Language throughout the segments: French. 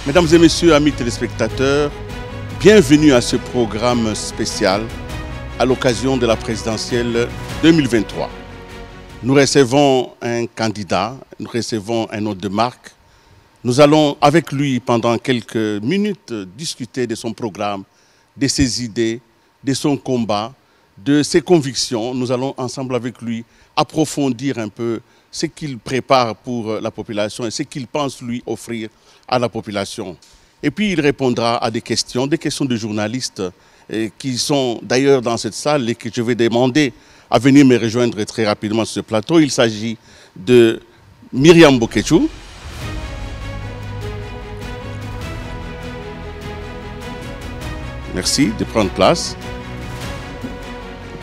Mesdames et messieurs, amis téléspectateurs, bienvenue à ce programme spécial à l'occasion de la présidentielle 2023. Nous recevons un candidat, nous recevons un hôte de marque. Nous allons avec lui pendant quelques minutes discuter de son programme, de ses idées, de son combat, de ses convictions. Nous allons ensemble avec lui approfondir un peu ce qu'il prépare pour la population et ce qu'il pense lui offrir à la population. Et puis il répondra à des questions de journalistes qui sont d'ailleurs dans cette salle et que je vais demander à venir me rejoindre très rapidement sur ce plateau. Il s'agit de Myriam Bokéchou. Merci de prendre place.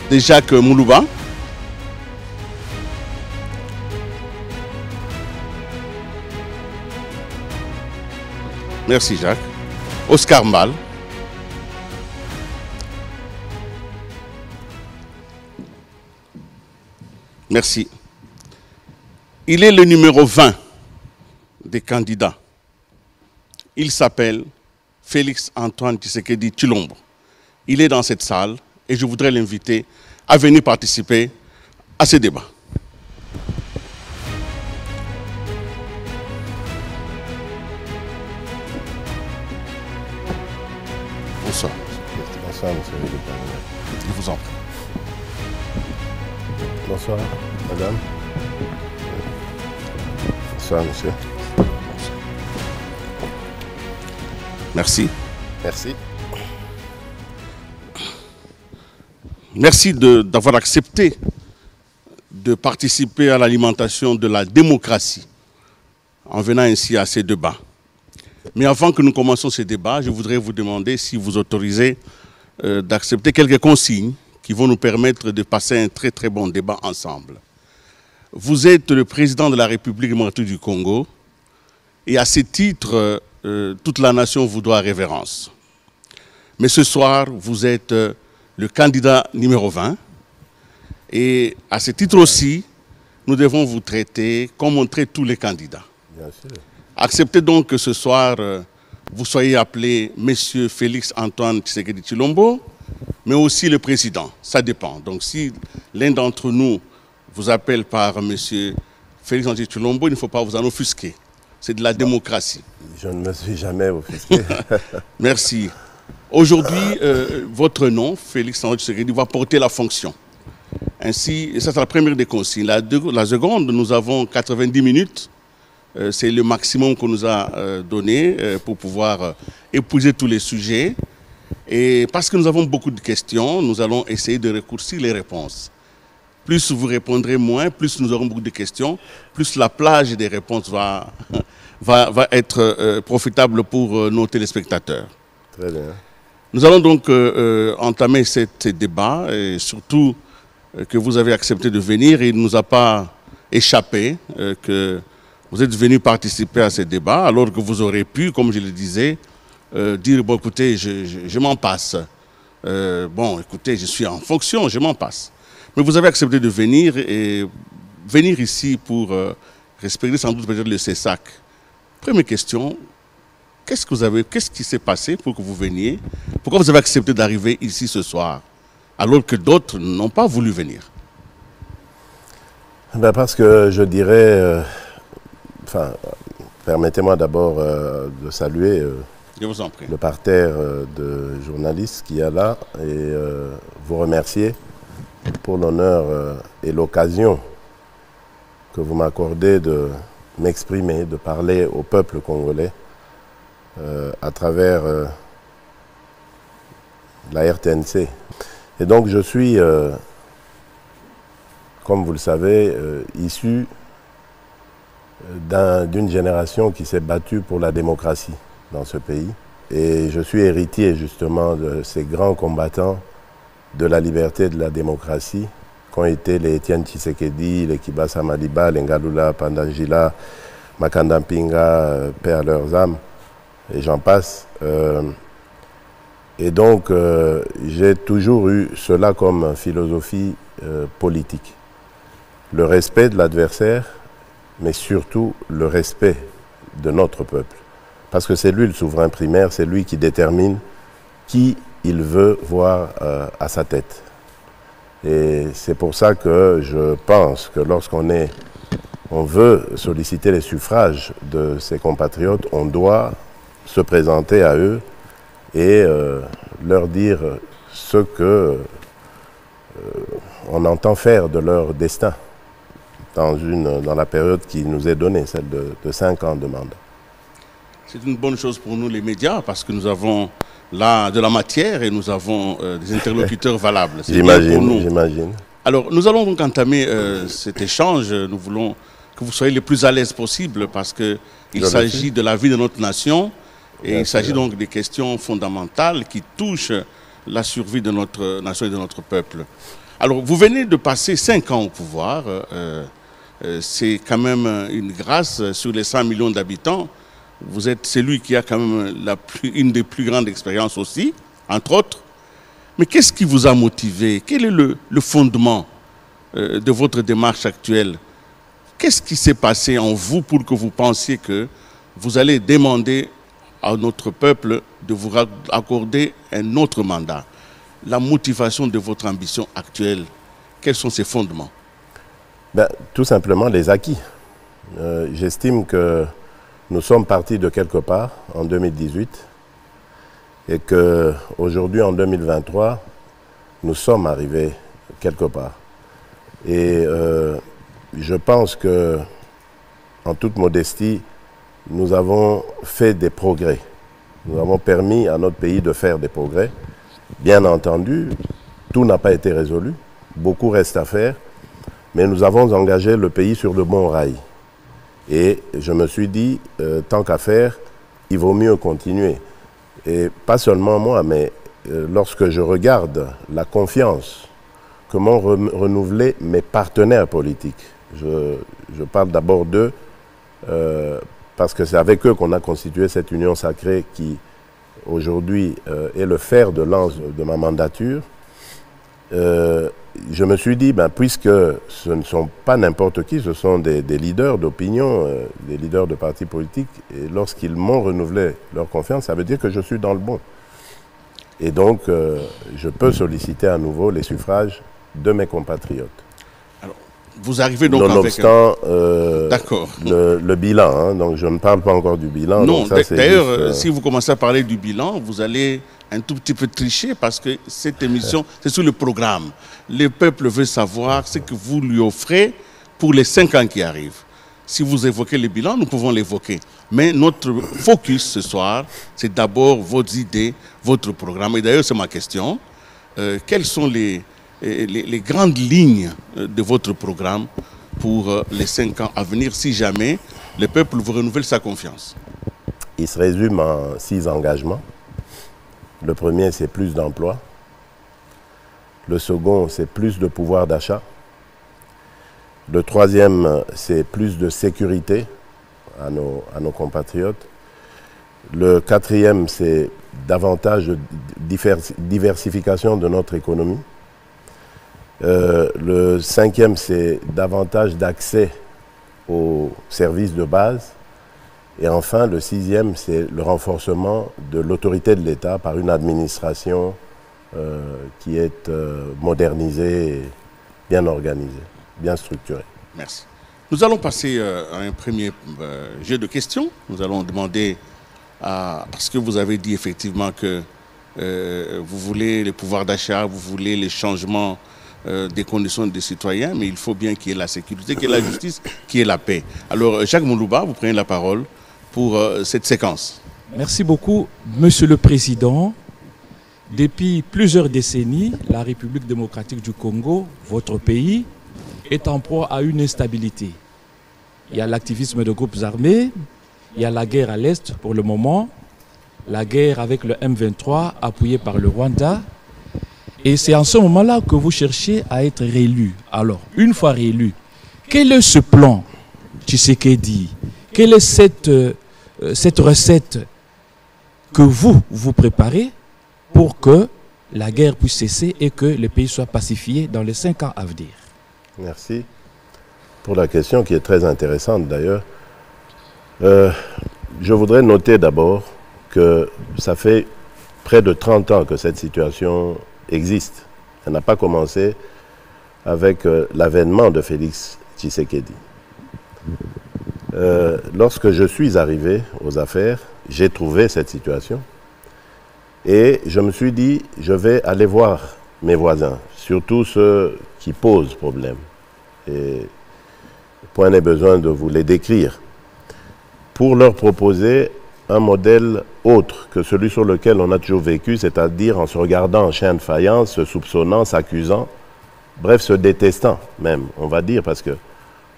De Jacques Moulouba. Merci Jacques. Oscar Mbal. Merci. Il est le numéro 20 des candidats. Il s'appelle Félix Antoine Tshisekedi Tshilombo. Il est dans cette salle et je voudrais l'inviter à venir participer à ce débat. Bonsoir. Bonsoir, monsieur le président. Je vous en prie. Bonsoir, madame. Bonsoir, monsieur. Merci. Merci. Merci d'avoir accepté de participer à l'alimentation de la démocratie en venant ainsi à ces débats. Mais avant que nous commencions ces débats, je voudrais vous demander si vous autorisez d'accepter quelques consignes qui vont nous permettre de passer un très très bon débat ensemble. Vous êtes le président de la République démocratique du Congo et à ce titre, toute la nation vous doit révérence. Mais ce soir, vous êtes le candidat numéro 20 et à ce titre aussi, nous devons vous traiter comme on traite tous les candidats. Bien sûr. Acceptez donc que ce soir, vous soyez appelé Monsieur Félix Antoine Tshisekedi Tshilombo, mais aussi le président. Ça dépend. Donc si l'un d'entre nous vous appelle par Monsieur Félix Antoine Tshilombo, il ne faut pas vous en offusquer. C'est de la démocratie. Je ne me suis jamais offusqué. Merci. Aujourd'hui, votre nom, Félix Antoine Tshisekedi, va porter la fonction. Ainsi, ça c'est la première des consignes. La seconde, nous avons 90 minutes. C'est le maximum qu'on nous a donné pour pouvoir épouser tous les sujets. Et parce que nous avons beaucoup de questions, nous allons essayer de raccourcir les réponses. Plus vous répondrez moins, plus nous aurons beaucoup de questions, plus la plage des réponses va être profitable pour nos téléspectateurs. Très bien. Nous allons donc entamer ce débat, et surtout que vous avez accepté de venir. Il ne nous a pas échappé que vous êtes venu participer à ce débat, alors que vous aurez pu, comme je le disais, dire, bon écoutez, je m'en passe. Bon écoutez, je suis en fonction, je m'en passe. Mais vous avez accepté de venir, et venir ici pour respecter sans doute peut-être le CESAC. Première question, qu'est-ce qui s'est passé pour que vous veniez? Pourquoi vous avez accepté d'arriver ici ce soir, alors que d'autres n'ont pas voulu venir? Ben parce que je dirais... Enfin, permettez-moi d'abord de saluer Je vous en prie. le parterre de journalistes qui est là et vous remercier pour l'honneur et l'occasion que vous m'accordez de m'exprimer, de parler au peuple congolais à travers la RTNC. Et donc je suis, comme vous le savez, issu d'une génération qui s'est battue pour la démocratie dans ce pays. Et je suis héritier justement de ces grands combattants de la liberté et de la démocratie qu'ont été les Etienne Tshisekedi, les Kibasa Maliba, les Ngalula Pandangila, Makanda Mpinga, paix à leurs âmes, et j'en passe. Et donc j'ai toujours eu cela comme philosophie politique. Le respect de l'adversaire, mais surtout le respect de notre peuple. parce que c'est lui le souverain primaire, c'est lui qui détermine qui il veut voir à sa tête. Et c'est pour ça que je pense que lorsqu'on veut solliciter les suffrages de ses compatriotes, on doit se présenter à eux et leur dire ce que on entend faire de leur destin dans la période qui nous est donnée, celle de 5 ans de mandat. C'est une bonne chose pour nous les médias parce que nous avons là de la matière et nous avons des interlocuteurs valables. J'imagine. Alors nous allons donc entamer cet échange. Nous voulons que vous soyez le plus à l'aise possible parce qu'il s'agit de la vie de notre nation et il s'agit donc des questions fondamentales qui touchent la survie de notre nation et de notre peuple. Alors vous venez de passer 5 ans au pouvoir. C'est quand même une grâce sur les 100 millions d'habitants. Vous êtes celui qui a quand même une des plus grandes expériences aussi, entre autres. Mais qu'est-ce qui vous a motivé? Quel est le fondement de votre démarche actuelle? Qu'est-ce qui s'est passé en vous pour que vous pensiez que vous allez demander à notre peuple de vous accorder un autre mandat? La motivation de votre ambition actuelle, quels sont ses fondements? Tout simplement les acquis. J'estime que nous sommes partis de quelque part en 2018 et qu'aujourd'hui, en 2023, nous sommes arrivés quelque part. Et je pense que, en toute modestie, nous avons fait des progrès. Nous avons permis à notre pays de faire des progrès. Bien entendu, tout n'a pas été résolu, beaucoup reste à faire, mais nous avons engagé le pays sur de bons rails. Et je me suis dit, tant qu'à faire, il vaut mieux continuer. Et pas seulement moi, mais lorsque je regarde la confiance que m'ont renouvelé mes partenaires politiques, je parle d'abord d'eux, parce que c'est avec eux qu'on a constitué cette union sacrée qui, aujourd'hui, est le fer de lance de ma mandature. Je me suis dit, puisque ce ne sont pas n'importe qui, ce sont des leaders d'opinion, des leaders de partis politiques, et lorsqu'ils m'ont renouvelé leur confiance, ça veut dire que je suis dans le bon. Et donc, je peux solliciter à nouveau les suffrages de mes compatriotes. Alors, vous arrivez donc nonobstant le bilan, hein, donc je ne parle pas encore du bilan. Non, d'ailleurs, si vous commencez à parler du bilan, vous allez un tout petit peu tricher parce que cette émission, c'est sur le programme. Le peuple veut savoir ce que vous lui offrez pour les 5 ans qui arrivent. Si vous évoquez le bilan, nous pouvons l'évoquer. Mais notre focus ce soir, c'est d'abord vos idées, votre programme. Et d'ailleurs, c'est ma question. Quelles sont les grandes lignes de votre programme pour les 5 ans à venir, si jamais le peuple vous renouvelle sa confiance? Il se résume en 6 engagements. Le premier, c'est plus d'emplois. Le second, c'est plus de pouvoir d'achat. Le troisième, c'est plus de sécurité à nos compatriotes. Le quatrième, c'est davantage de diversification de notre économie. Le cinquième, c'est davantage d'accès aux services de base. Et enfin, le sixième, c'est le renforcement de l'autorité de l'État par une administration qui est modernisée, et bien organisée, bien structurée. Merci. Nous allons passer à un premier jeu de questions. Nous allons demander, parce que vous avez dit effectivement que vous voulez le pouvoir d'achat, vous voulez les changements des conditions des citoyens, mais il faut bien qu'il y ait la sécurité, qu'il y ait la justice, qu'il y ait la paix. Alors, Jacques Moulouba, vous prenez la parole pour cette séquence. Merci beaucoup, Monsieur le Président. Depuis plusieurs décennies, la République démocratique du Congo, votre pays, est en proie à une instabilité. Il y a l'activisme de groupes armés, il y a la guerre à l'Est pour le moment, la guerre avec le M23 appuyé par le Rwanda. Et c'est en ce moment-là que vous cherchez à être réélu. Alors, une fois réélu, quel est ce plan Tshisekedi? Quelle est cette recette que vous préparez pour que la guerre puisse cesser et que le pays soit pacifié dans les 5 ans à venir? Merci pour la question qui est très intéressante d'ailleurs. je voudrais noter d'abord que ça fait près de 30 ans que cette situation existe. Elle n'a pas commencé avec l'avènement de Félix Tshisekedi. Lorsque je suis arrivé aux affaires, j'ai trouvé cette situation et je me suis dit, je vais aller voir mes voisins, surtout ceux qui posent problème. Et point n'est besoin de vous les décrire, pour leur proposer un modèle autre que celui sur lequel on a toujours vécu, c'est-à-dire en se regardant en chien de faïence, se soupçonnant, s'accusant, bref, se détestant même, on va dire, parce que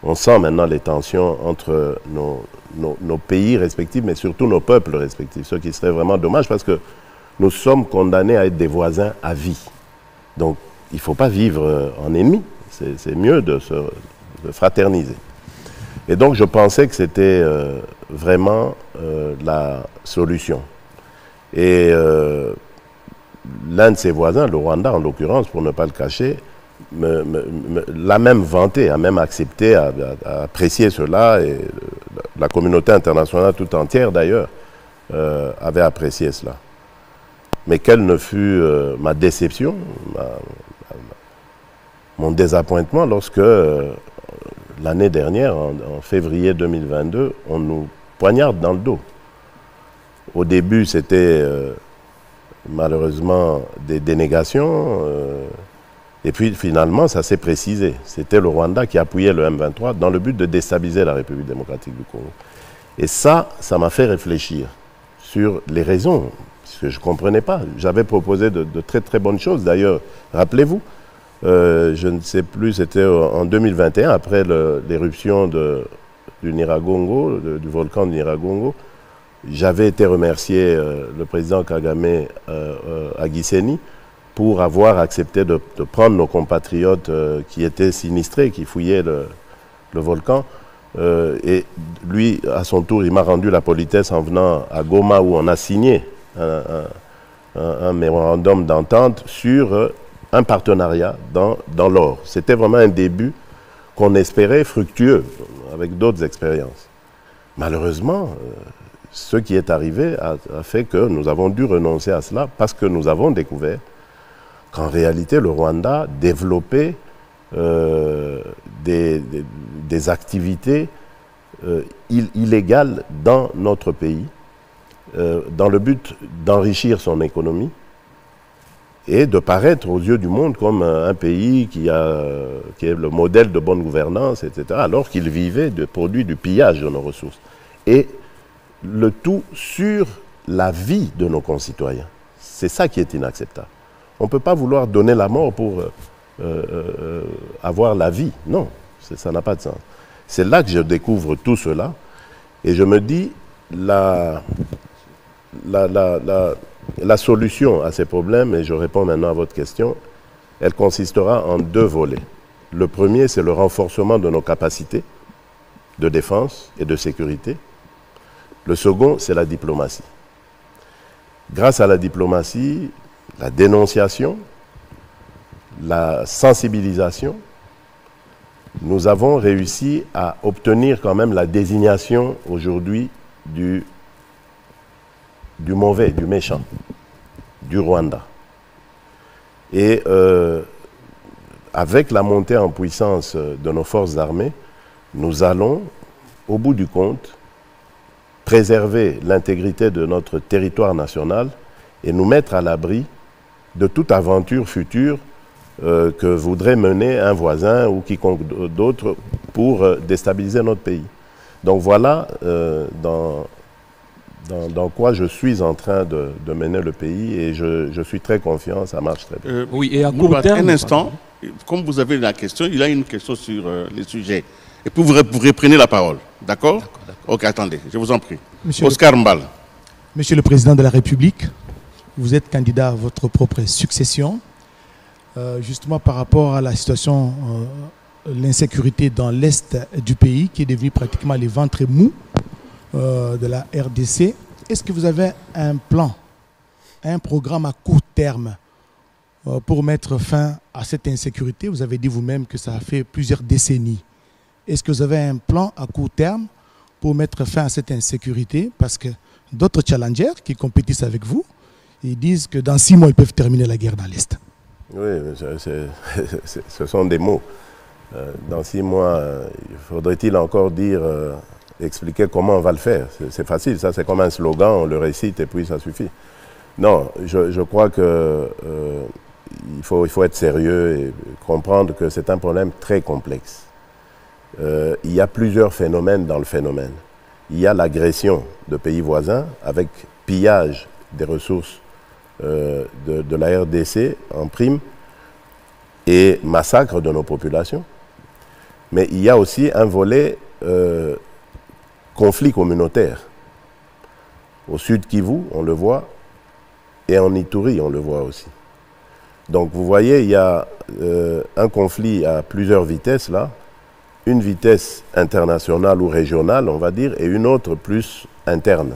on sent maintenant les tensions entre nos pays respectifs, mais surtout nos peuples respectifs, ce qui serait vraiment dommage parce que nous sommes condamnés à être des voisins à vie. Donc, il ne faut pas vivre en ennemis, c'est mieux de fraterniser. Et donc, je pensais que c'était vraiment la solution. Et l'un de ses voisins, le Rwanda en l'occurrence, pour ne pas le cacher, l'a même vanté, a même accepté, a apprécié cela, et la communauté internationale tout entière d'ailleurs avait apprécié cela. Mais quelle ne fut ma déception, mon désappointement lorsque l'année dernière, en février 2022, on nous poignarde dans le dos. Au début, c'était malheureusement des dénégations, et puis finalement, ça s'est précisé. C'était le Rwanda qui appuyait le M23 dans le but de déstabiliser la République démocratique du Congo. Et ça m'a fait réfléchir sur les raisons, parce que je ne comprenais pas. J'avais proposé de très très bonnes choses. D'ailleurs, rappelez-vous, je ne sais plus, c'était en 2021, après l'éruption du Nyiragongo, du volcan de Nyiragongo. J'avais été remercier le président Kagame à Gisenyi pour avoir accepté de prendre nos compatriotes qui étaient sinistrés, qui fouillaient le volcan. Et lui, à son tour, il m'a rendu la politesse en venant à Goma où on a signé un mémorandum d'entente sur un partenariat dans l'or. C'était vraiment un début qu'on espérait fructueux, avec d'autres expériences. Malheureusement, ce qui est arrivé a fait que nous avons dû renoncer à cela parce que nous avons découvert qu'en réalité, le Rwanda développait des activités illégales dans notre pays, dans le but d'enrichir son économie et de paraître aux yeux du monde comme un pays qui est le modèle de bonne gouvernance, etc., alors qu'il vivait de produits du pillage de nos ressources. Et le tout sur la vie de nos concitoyens. C'est ça qui est inacceptable. On ne peut pas vouloir donner la mort pour avoir la vie. Non, ça n'a pas de sens. C'est là que je découvre tout cela et je me dis la solution à ces problèmes, et je réponds maintenant à votre question, elle consistera en deux volets. Le premier, c'est le renforcement de nos capacités de défense et de sécurité. Le second, c'est la diplomatie. Grâce à la diplomatie, la dénonciation, la sensibilisation, nous avons réussi à obtenir quand même la désignation aujourd'hui du mauvais, du méchant, du Rwanda. Et avec la montée en puissance de nos forces armées, nous allons, au bout du compte, préserver l'intégrité de notre territoire national et nous mettre à l'abri de toute aventure future que voudrait mener un voisin ou quiconque d'autre pour déstabiliser notre pays. Donc voilà dans quoi je suis en train de mener le pays et je suis très confiant, ça marche très bien. Oui, et à court terme... Un instant, comme vous avez la question, il y a une question sur les sujets. Et puis vous reprenez la parole, d'accord? Ok, attendez, je vous en prie. Oscar Mbal. Monsieur le Président de la République, vous êtes candidat à votre propre succession. Justement par rapport à la situation, l'insécurité dans l'Est du pays, qui est devenu pratiquement les ventres mous de la RDC. Est-ce que vous avez un plan, un programme à court terme pour mettre fin à cette insécurité? Vous avez dit vous-même que ça a fait plusieurs décennies. Est-ce que vous avez un plan à court terme pour mettre fin à cette insécurité? Parce que d'autres challengers qui compétissent avec vous, ils disent que dans 6 mois, ils peuvent terminer la guerre dans l'Est. Oui, ce sont des mots. Dans 6 mois, faudrait-il encore expliquer comment on va le faire? C'est facile, ça c'est comme un slogan, on le récite et puis ça suffit. Non, je crois que il faut être sérieux et comprendre que c'est un problème très complexe. Il y a plusieurs phénomènes dans le phénomène. Il y a l'agression de pays voisins avec pillage des ressources de la RDC en prime et massacre de nos populations. Mais il y a aussi un volet conflit communautaire. Au sud Kivu, on le voit, et en Ituri, on le voit aussi. Donc vous voyez, il y a un conflit à plusieurs vitesses là, une vitesse internationale ou régionale, on va dire, et une autre plus interne.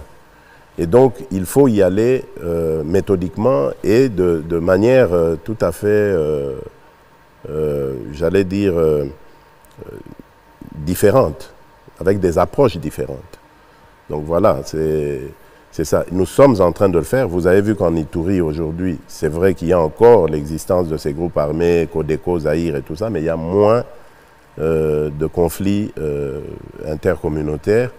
Et donc, il faut y aller méthodiquement et de manière tout à fait, j'allais dire, différente, avec des approches différentes. Donc voilà, c'est ça. Nous sommes en train de le faire. Vous avez vu qu'en Ituri, aujourd'hui, c'est vrai qu'il y a encore l'existence de ces groupes armés, Codeco, Zaïre et tout ça, mais il y a moins de conflits intercommunautaires.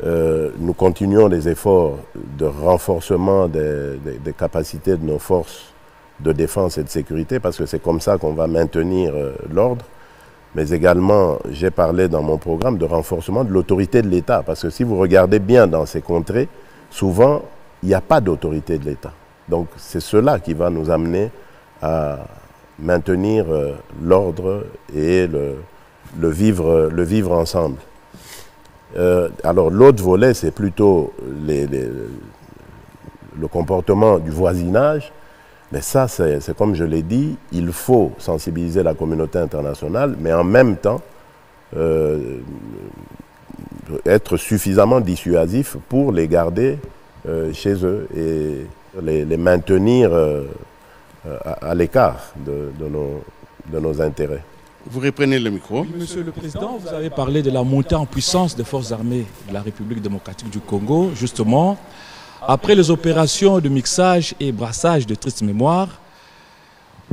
Nous continuons les efforts de renforcement des capacités de nos forces de défense et de sécurité, parce que c'est comme ça qu'on va maintenir l'ordre. Mais également, j'ai parlé dans mon programme de renforcement de l'autorité de l'État, parce que si vous regardez bien dans ces contrées, souvent, il n'y a pas d'autorité de l'État. Donc c'est cela qui va nous amener à maintenir l'ordre et le vivre ensemble. Alors l'autre volet, c'est plutôt le comportement du voisinage. Mais ça, c'est comme je l'ai dit, il faut sensibiliser la communauté internationale, mais en même temps, être suffisamment dissuasif pour les garder chez eux et les maintenir à l'écart de nos intérêts. Vous reprenez le micro. Oui, Monsieur le Président, vous avez parlé de la montée en puissance des forces armées de la République démocratique du Congo. Justement, après les opérations de mixage et brassage de triste mémoire,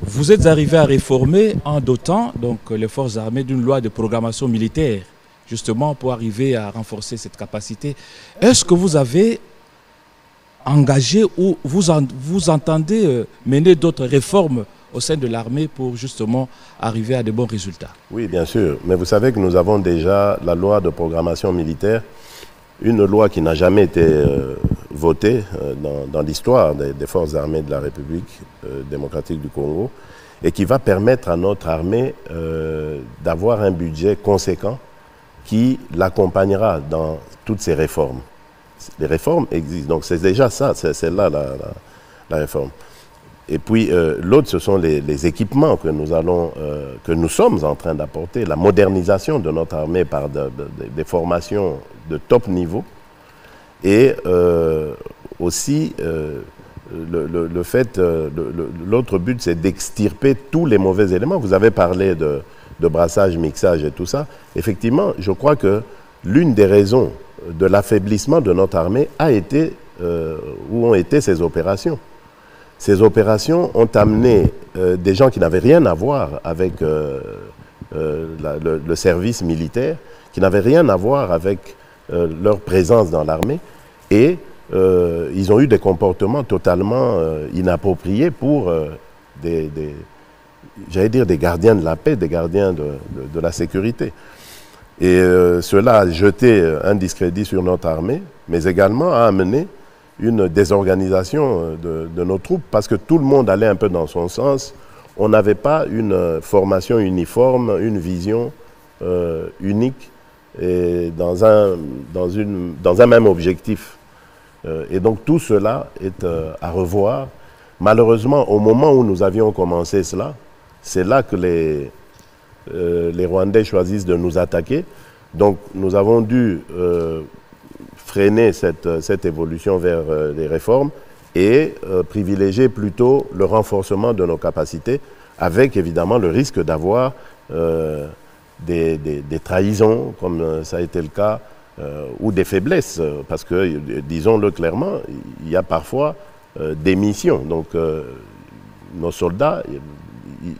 vous êtes arrivé à réformer en dotant donc, les forces armées d'une loi de programmation militaire, justement pour arriver à renforcer cette capacité. Est-ce que vous avez engagé ou vous entendez mener d'autres réformes au sein de l'armée pour justement arriver à de bons résultats? Oui, bien sûr. Mais vous savez que nous avons déjà la loi de programmation militaire, une loi qui n'a jamais été votée dans l'histoire des forces armées de la République démocratique du Congo et qui va permettre à notre armée d'avoir un budget conséquent qui l'accompagnera dans toutes ces réformes. Les réformes existent, donc c'est déjà ça, c'est là la réforme. Et puis l'autre, ce sont les équipements que nous sommes en train d'apporter, la modernisation de notre armée par des formations de top niveau, et aussi le fait, l'autre but, c'est d'extirper tous les mauvais éléments. Vous avez parlé de brassage, mixage et tout ça. Effectivement, je crois que l'une des raisons de l'affaiblissement de notre armée ont été ces opérations. Ces opérations ont amené des gens qui n'avaient rien à voir avec le service militaire, qui n'avaient rien à voir avec leur présence dans l'armée, et ils ont eu des comportements totalement inappropriés pour j'allais dire des gardiens de la paix, des gardiens de la sécurité. Et cela a jeté un discrédit sur notre armée, mais également a amené une désorganisation de nos troupes, parce que tout le monde allait un peu dans son sens. On n'avait pas une formation uniforme, une vision unique et dans un même objectif. Et donc tout cela est à revoir. Malheureusement, au moment où nous avions commencé cela, c'est là que les Rwandais choisissent de nous attaquer. Donc nous avons dû freiner cette évolution vers les réformes et privilégier plutôt le renforcement de nos capacités, avec évidemment le risque d'avoir des trahisons, comme ça a été le cas ou des faiblesses, parce que, disons-le clairement, il y a parfois des missions. Donc, nos soldats,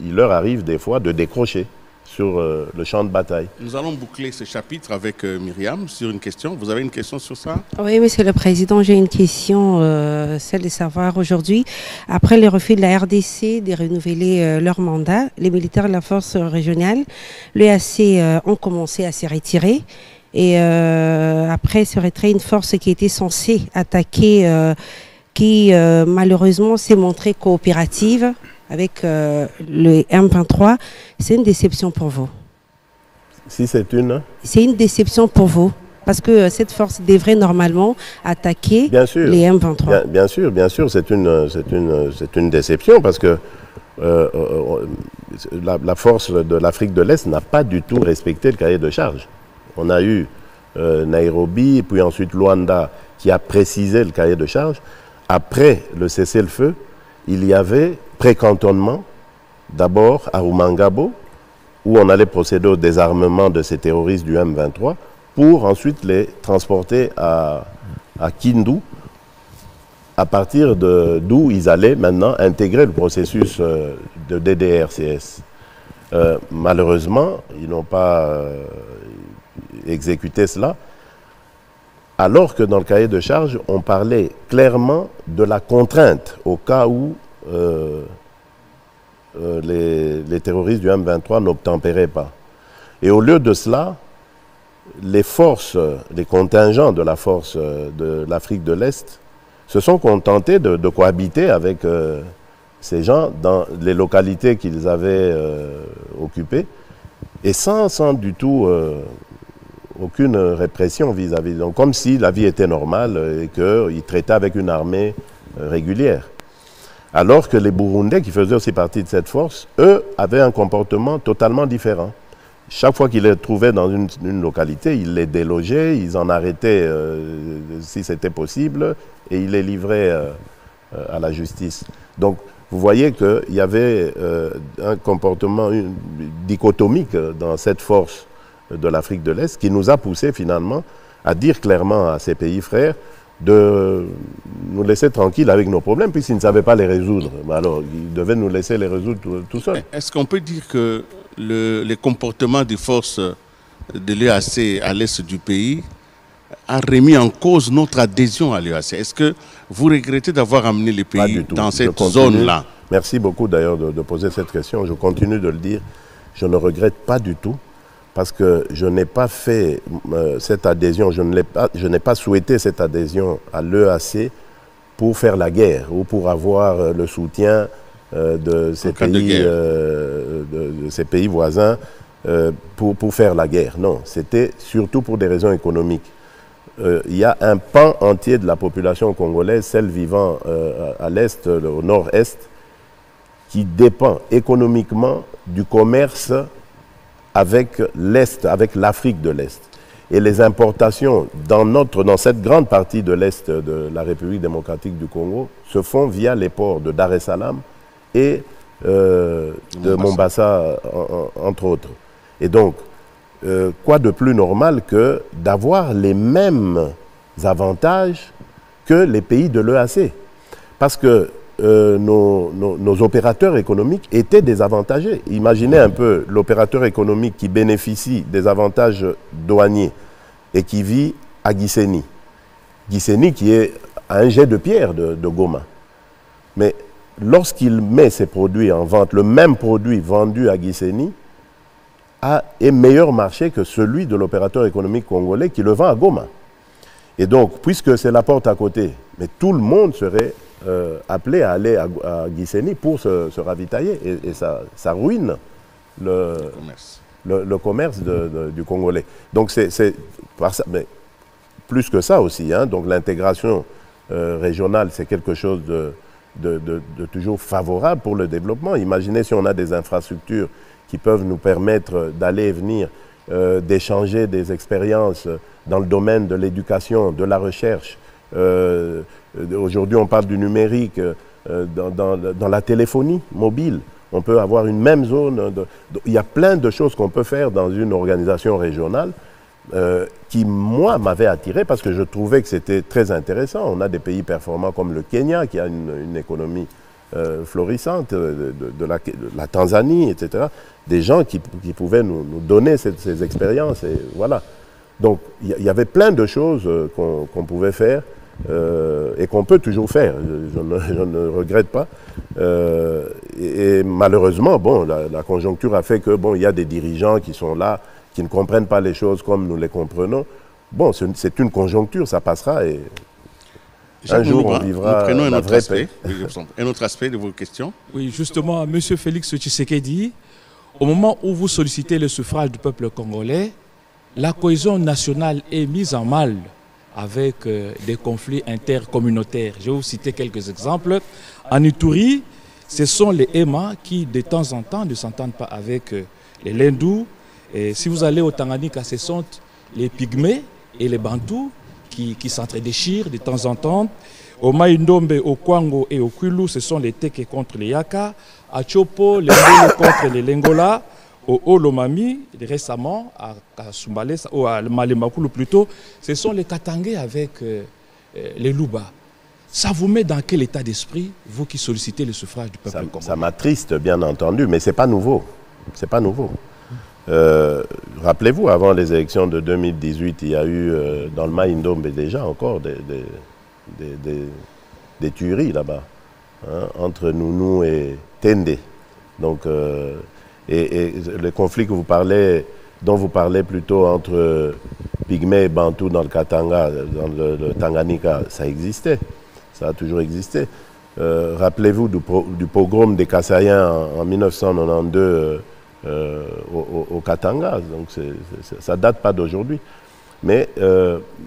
il leur arrive des fois de décrocher sur le champ de bataille. Nous allons boucler ce chapitre avec Myriam sur une question. Vous avez une question sur ça? Oui, Monsieur le Président, j'ai une question, celle de savoir aujourd'hui, après le refus de la RDC de renouveler leur mandat, les militaires de la force régionale, l'EAC ont commencé à se retirer. Et après ce retrait, une force qui était censée attaquer, qui malheureusement s'est montrée coopérative avec le M23, c'est une déception pour vous? Si c'est une... C'est une déception pour vous, parce que cette force devrait normalement attaquer les M23. Bien sûr, c'est une déception, parce que la force de l'Afrique de l'Est n'a pas du tout respecté le cahier de charge. On a eu Nairobi, puis ensuite Luanda, qui a précisé le cahier de charge. Après le cessez-le-feu, il y avait pré-cantonnement, d'abord à Rumangabo, où on allait procéder au désarmement de ces terroristes du M23, pour ensuite les transporter à Kindu, à partir d'où ils allaient maintenant intégrer le processus de DDRCS. Malheureusement, ils n'ont pas exécuté cela, alors que dans le cahier de charge, on parlait clairement de la contrainte au cas où les terroristes du M23 n'obtempéraient pas. Et au lieu de cela, les forces, les contingents de la force de l'Afrique de l'Est se sont contentés de cohabiter avec ces gens dans les localités qu'ils avaient occupées, et sans du tout aucune répression vis-à-vis. Donc comme si la vie était normale et qu'ils traitaient avec une armée régulière. Alors que les Burundais, qui faisaient aussi partie de cette force, eux, avaient un comportement totalement différent. Chaque fois qu'ils les trouvaient dans une localité, ils les délogeaient, ils en arrêtaient si c'était possible, et ils les livraient à la justice. Donc, vous voyez qu'il y avait un comportement dichotomique dans cette force de l'Afrique de l'Est qui nous a poussé finalement à dire clairement à ces pays frères de nous laisser tranquilles avec nos problèmes, puisqu'ils ne savaient pas les résoudre. Alors, ils devaient nous laisser les résoudre tout seuls. Est-ce qu'on peut dire que les comportements des forces de l'EAC à l'est du pays a remis en cause notre adhésion à l'EAC? Est-ce que vous regrettez d'avoir amené les pays dans cette zone-là? Merci beaucoup d'ailleurs de poser cette question. Je continue de le dire. Je ne regrette pas du tout, parce que je n'ai pas fait cette adhésion, je n'ai pas souhaité cette adhésion à l'EAC pour faire la guerre ou pour avoir le soutien de ces pays voisins pour faire la guerre. Non, c'était surtout pour des raisons économiques. Il y a un pan entier de la population congolaise, celle vivant à l'est, au nord-est, qui dépend économiquement du commerce avec l'Est, avec l'Afrique de l'Est. Et les importations dans cette grande partie de l'Est de la République démocratique du Congo se font via les ports de Dar es Salaam et de Mombasa, entre autres. Et donc, quoi de plus normal que d'avoir les mêmes avantages que les pays de l'EAC? Parce que nos opérateurs économiques étaient désavantagés. Imaginez un peu l'opérateur économique qui bénéficie des avantages douaniers et qui vit à Gisenyi. Gisenyi qui est à un jet de pierre de Goma. Mais lorsqu'il met ses produits en vente, le même produit vendu à Gisenyi est meilleur marché que celui de l'opérateur économique congolais qui le vend à Goma. Et donc, puisque c'est la porte à côté, mais tout le monde serait appelé à aller à Gisenyi pour se ravitailler. Et ça ruine le commerce du Congolais. Donc c'est par ça, mais plus que ça aussi, hein, donc l'intégration régionale, c'est quelque chose de toujours favorable pour le développement. Imaginez si on a des infrastructures qui peuvent nous permettre d'aller et venir, d'échanger des expériences dans le domaine de l'éducation, de la recherche. Aujourd'hui, on parle du numérique dans la téléphonie mobile. On peut avoir une même zone. Il y a plein de choses qu'on peut faire dans une organisation régionale qui, moi, m'avait attiré parce que je trouvais que c'était très intéressant. On a des pays performants comme le Kenya, qui a une économie florissante, de la Tanzanie, etc. Des gens qui pouvaient nous donner ces expériences. Et voilà. Donc, il y avait plein de choses qu'on pouvait faire et qu'on peut toujours faire. Je ne regrette pas. Et malheureusement, bon, la conjoncture a fait que, bon, il y a des dirigeants qui sont là, qui ne comprennent pas les choses comme nous les comprenons. Bon, c'est une conjoncture, ça passera et un jour on vivra la vraie paix. Un autre aspect de vos questions? Oui, justement, M. Félix Tshisekedi, au moment où vous sollicitez le suffrage du peuple congolais, la cohésion nationale est mise en mal avec des conflits intercommunautaires. Je vais vous citer quelques exemples. En Ituri, ce sont les Ema qui, de temps en temps, ne s'entendent pas avec les Lendou. Et si vous allez au Tanganyika, ce sont les Pygmées et les Bantous qui s'entre-déchirent de temps en temps. Au Maïndombe, au Kwango et au Kwilu, ce sont les Teke contre les Yaka. À Chopo, les Ngolo contre les Lengola. Au Olomami, récemment, à Sumbale, ou à Malemakulu plutôt, ce sont les Katangais avec les Luba. Ça vous met dans quel état d'esprit, vous qui sollicitez le suffrage du peuple congolais? Ça m'attriste, bien entendu, mais ce n'est pas nouveau. C'est pas nouveau. Rappelez-vous, avant les élections de 2018, il y a eu dans le Maïndombe déjà encore des tueries là-bas, hein, entre Nounou et Tende. Donc, et le conflit que vous parlez, dont vous parlez plutôt entre Pygmées et Bantous dans le Katanga, dans le Tanganyika, ça existait. Ça a toujours existé. Rappelez-vous du pogrom des Kassaïens en 1992 au Katanga. Donc ça ne date pas d'aujourd'hui. Mais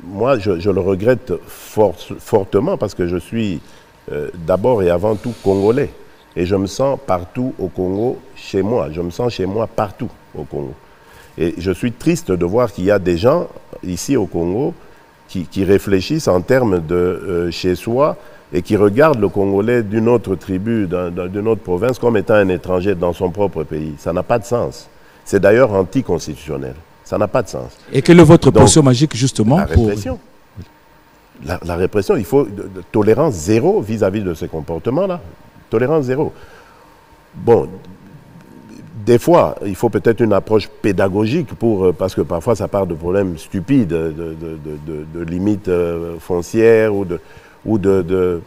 moi, je le regrette fortement parce que je suis d'abord et avant tout congolais. Et je me sens partout au Congo, chez moi. Je me sens chez moi partout au Congo. Et je suis triste de voir qu'il y a des gens ici au Congo qui réfléchissent en termes de chez soi et qui regardent le Congolais d'une autre tribu, d'une autre province, comme étant un étranger dans son propre pays. Ça n'a pas de sens. C'est d'ailleurs anticonstitutionnel. Ça n'a pas de sens. Et quelle est votre potion magique, justement? La répression. La répression, il faut de tolérance zéro vis-à-vis de ces comportements-là. Tolérance zéro. Bon, des fois, il faut peut-être une approche pédagogique parce que parfois ça part de problèmes stupides, de limites foncières ou de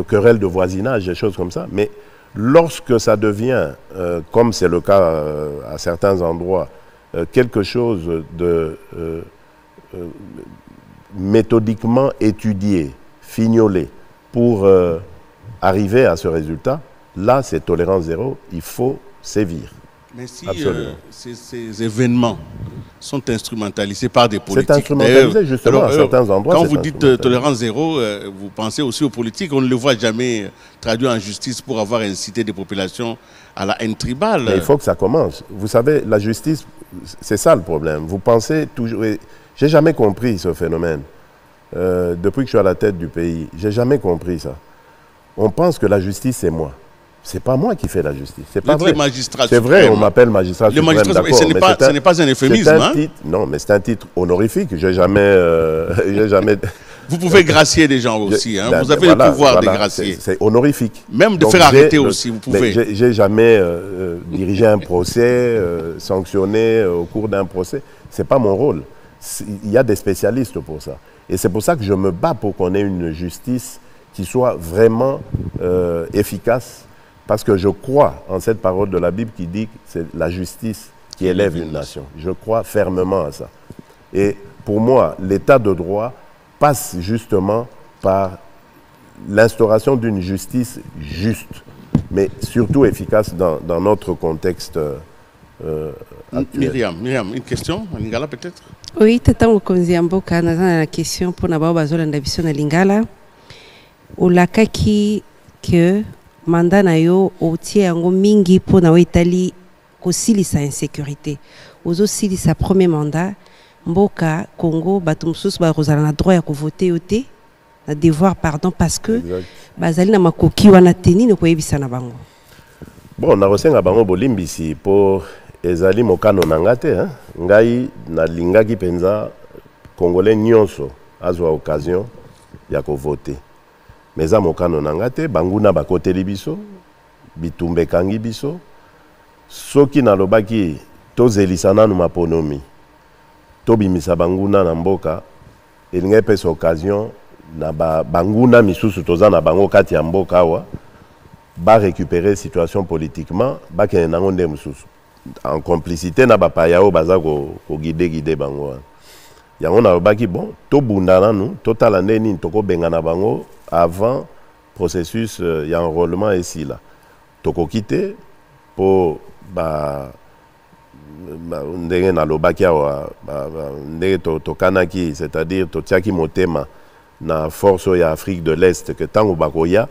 querelles de voisinage, des choses comme ça. Mais lorsque ça devient, comme c'est le cas à certains endroits, quelque chose de méthodiquement étudié, fignolé, pour arriver à ce résultat, là, c'est tolérance zéro, il faut sévir. Mais si ces événements sont instrumentalisés par des politiques... C'est instrumentalisé justement à certains endroits. Quand vous dites tolérance zéro, vous pensez aussi aux politiques. On ne le voit jamais traduit en justice pour avoir incité des populations à la haine tribale. Mais il faut que ça commence. Vous savez, la justice, c'est ça le problème. Vous pensez toujours... J'ai jamais compris ce phénomène. Depuis que je suis à la tête du pays, j'ai jamais compris ça. On pense que la justice, c'est moi. C'est pas moi qui fais la justice. C'est pas vrai. C'est vrai, on m'appelle magistrat suprême, d'accord. Ce n'est pas un euphémisme. Hein? Non, mais c'est un titre honorifique. J'ai jamais... Vous pouvez gracier des gens aussi. Hein? Vous avez le pouvoir de gracier. C'est honorifique. Même de faire arrêter aussi, vous pouvez. J'ai jamais dirigé un procès, sanctionné au cours d'un procès. C'est pas mon rôle. Il y a des spécialistes pour ça. Et c'est pour ça que je me bats pour qu'on ait une justice qui soit vraiment efficace, parce que je crois en cette parole de la Bible qui dit que c'est la justice qui élève une nation. Je crois fermement à ça. Et pour moi, l'état de droit passe justement par l'instauration d'une justice juste, mais surtout efficace dans notre contexte actuel. Myriam, une question à Lingala peut-être? Oui, tata mokonzi ya mboka naza na question pour na bao bazolanda biso na Lingala. Olakaki que mandat na yo otie yango mingi po na wetali kosilisa insécurité. Ozo silisa premier mandat mboka Congo bato mosusu bakozala na droit ya kovoter yo te, na devoir pardon parce que bazali na makoki wana teni ne koyebisa na bango. Bon, na rosenga bango bolimbisi pour ezali mokano nanga te, hein? Ngai nalingaki penza Congolais nyonso azwa occasion ya ko voter. Mais za mokano nanga te, banguna bakoteli biso, bitumbe kangi biso. Soki nalobaki tozelisana nu maponomi, tobimisa banguna na mboka, elinga pesa occasion na banguna misusu toza na bango kati ya mboka awa, ba récupérer situation politiquement, ba kene nango nde mususu. En complicité na bapayao baza ko guide bango. Yango na lobaki bon, to bundana nu, totala neni toko bengana bango avant processus ya enrôlement ici là. Toko quitter pour ndenge na lobaki awa ndenge tokanaki, c'est-à-dire totiaki motema na force ya Afrique de l'Est que tango bakoya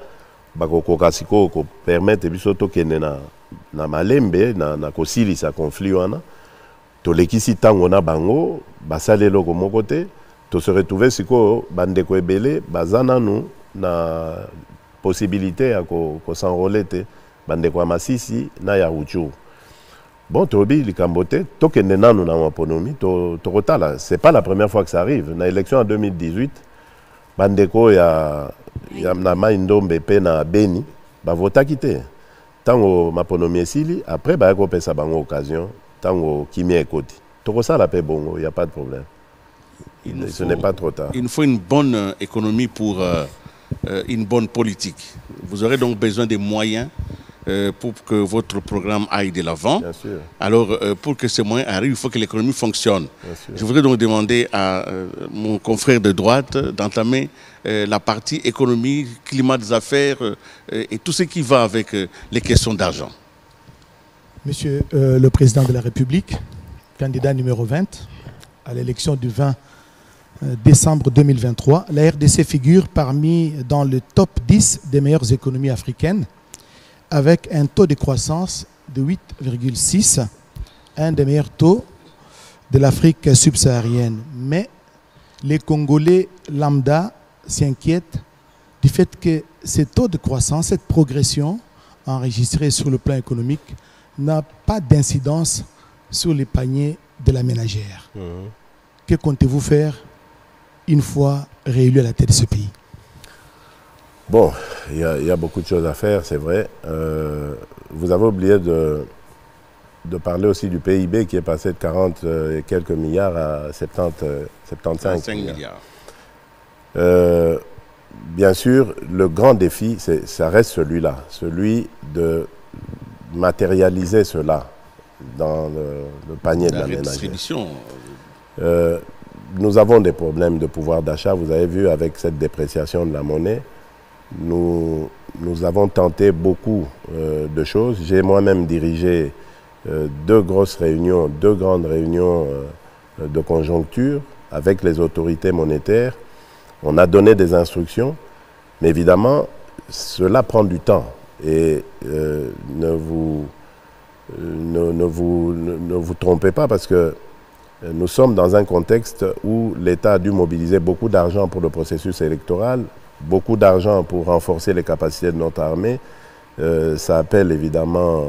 bakokoka siko ko permettre biso tokende na malembe na kosilisa conflit wana tolekisi tango na bango basale loko moko te to se retrouver siko bandeko ebele bazana nu na possibilité ya ko s'enrôler te bandeko ya Masisi na ya Rutshuru. Bon, tobi likambo te tokende nanu na maponomi tokotala. C'est pas la première fois que ça arrive. Na élection en 2018 bandeko ya na Maindombe pe na Beni ba votaki te. Tango maponomi esili après ba ko pesa bango occasion tango kimia ekoti. Tokosala pe bongo, il y a pas de problème. Ce n'est pas trop tard. Il nous faut une bonne économie pour une bonne politique. Vous aurez donc besoin des moyens pour que votre programme aille de l'avant. Bien sûr. Alors, pour que ces moyens arrivent, il faut que l'économie fonctionne. Je voudrais donc demander à mon confrère de droite d'entamer la partie économie, climat des affaires et tout ce qui va avec les questions d'argent. Monsieur le Président de la République, candidat numéro 20 à l'élection du 20 décembre 2023, la RDC figure dans le top 10 des meilleures économies africaines avec un taux de croissance de 8,6, un des meilleurs taux de l'Afrique subsaharienne. Mais les Congolais lambda s'inquiètent du fait que ce taux de croissance, cette progression enregistrée sur le plan économique n'a pas d'incidence sur les paniers de la ménagère. Que comptez-vous faire une fois réélu à la tête de ce pays? Bon, il y a beaucoup de choses à faire, c'est vrai. Vous avez oublié de parler aussi du PIB qui est passé de 40 et quelques milliards à 75 milliards. Bien sûr, le grand défi, ça reste celui-là, celui de matérialiser cela dans le panier de la ménagère. Nous avons des problèmes de pouvoir d'achat. Vous avez vu avec cette dépréciation de la monnaie, nous avons tenté beaucoup de choses. J'ai moi-même dirigé deux grandes réunions de conjoncture avec les autorités monétaires. On a donné des instructions, mais évidemment, cela prend du temps. Et ne vous trompez pas parce que nous sommes dans un contexte où l'État a dû mobiliser beaucoup d'argent pour le processus électoral, beaucoup d'argent pour renforcer les capacités de notre armée. Ça appelle évidemment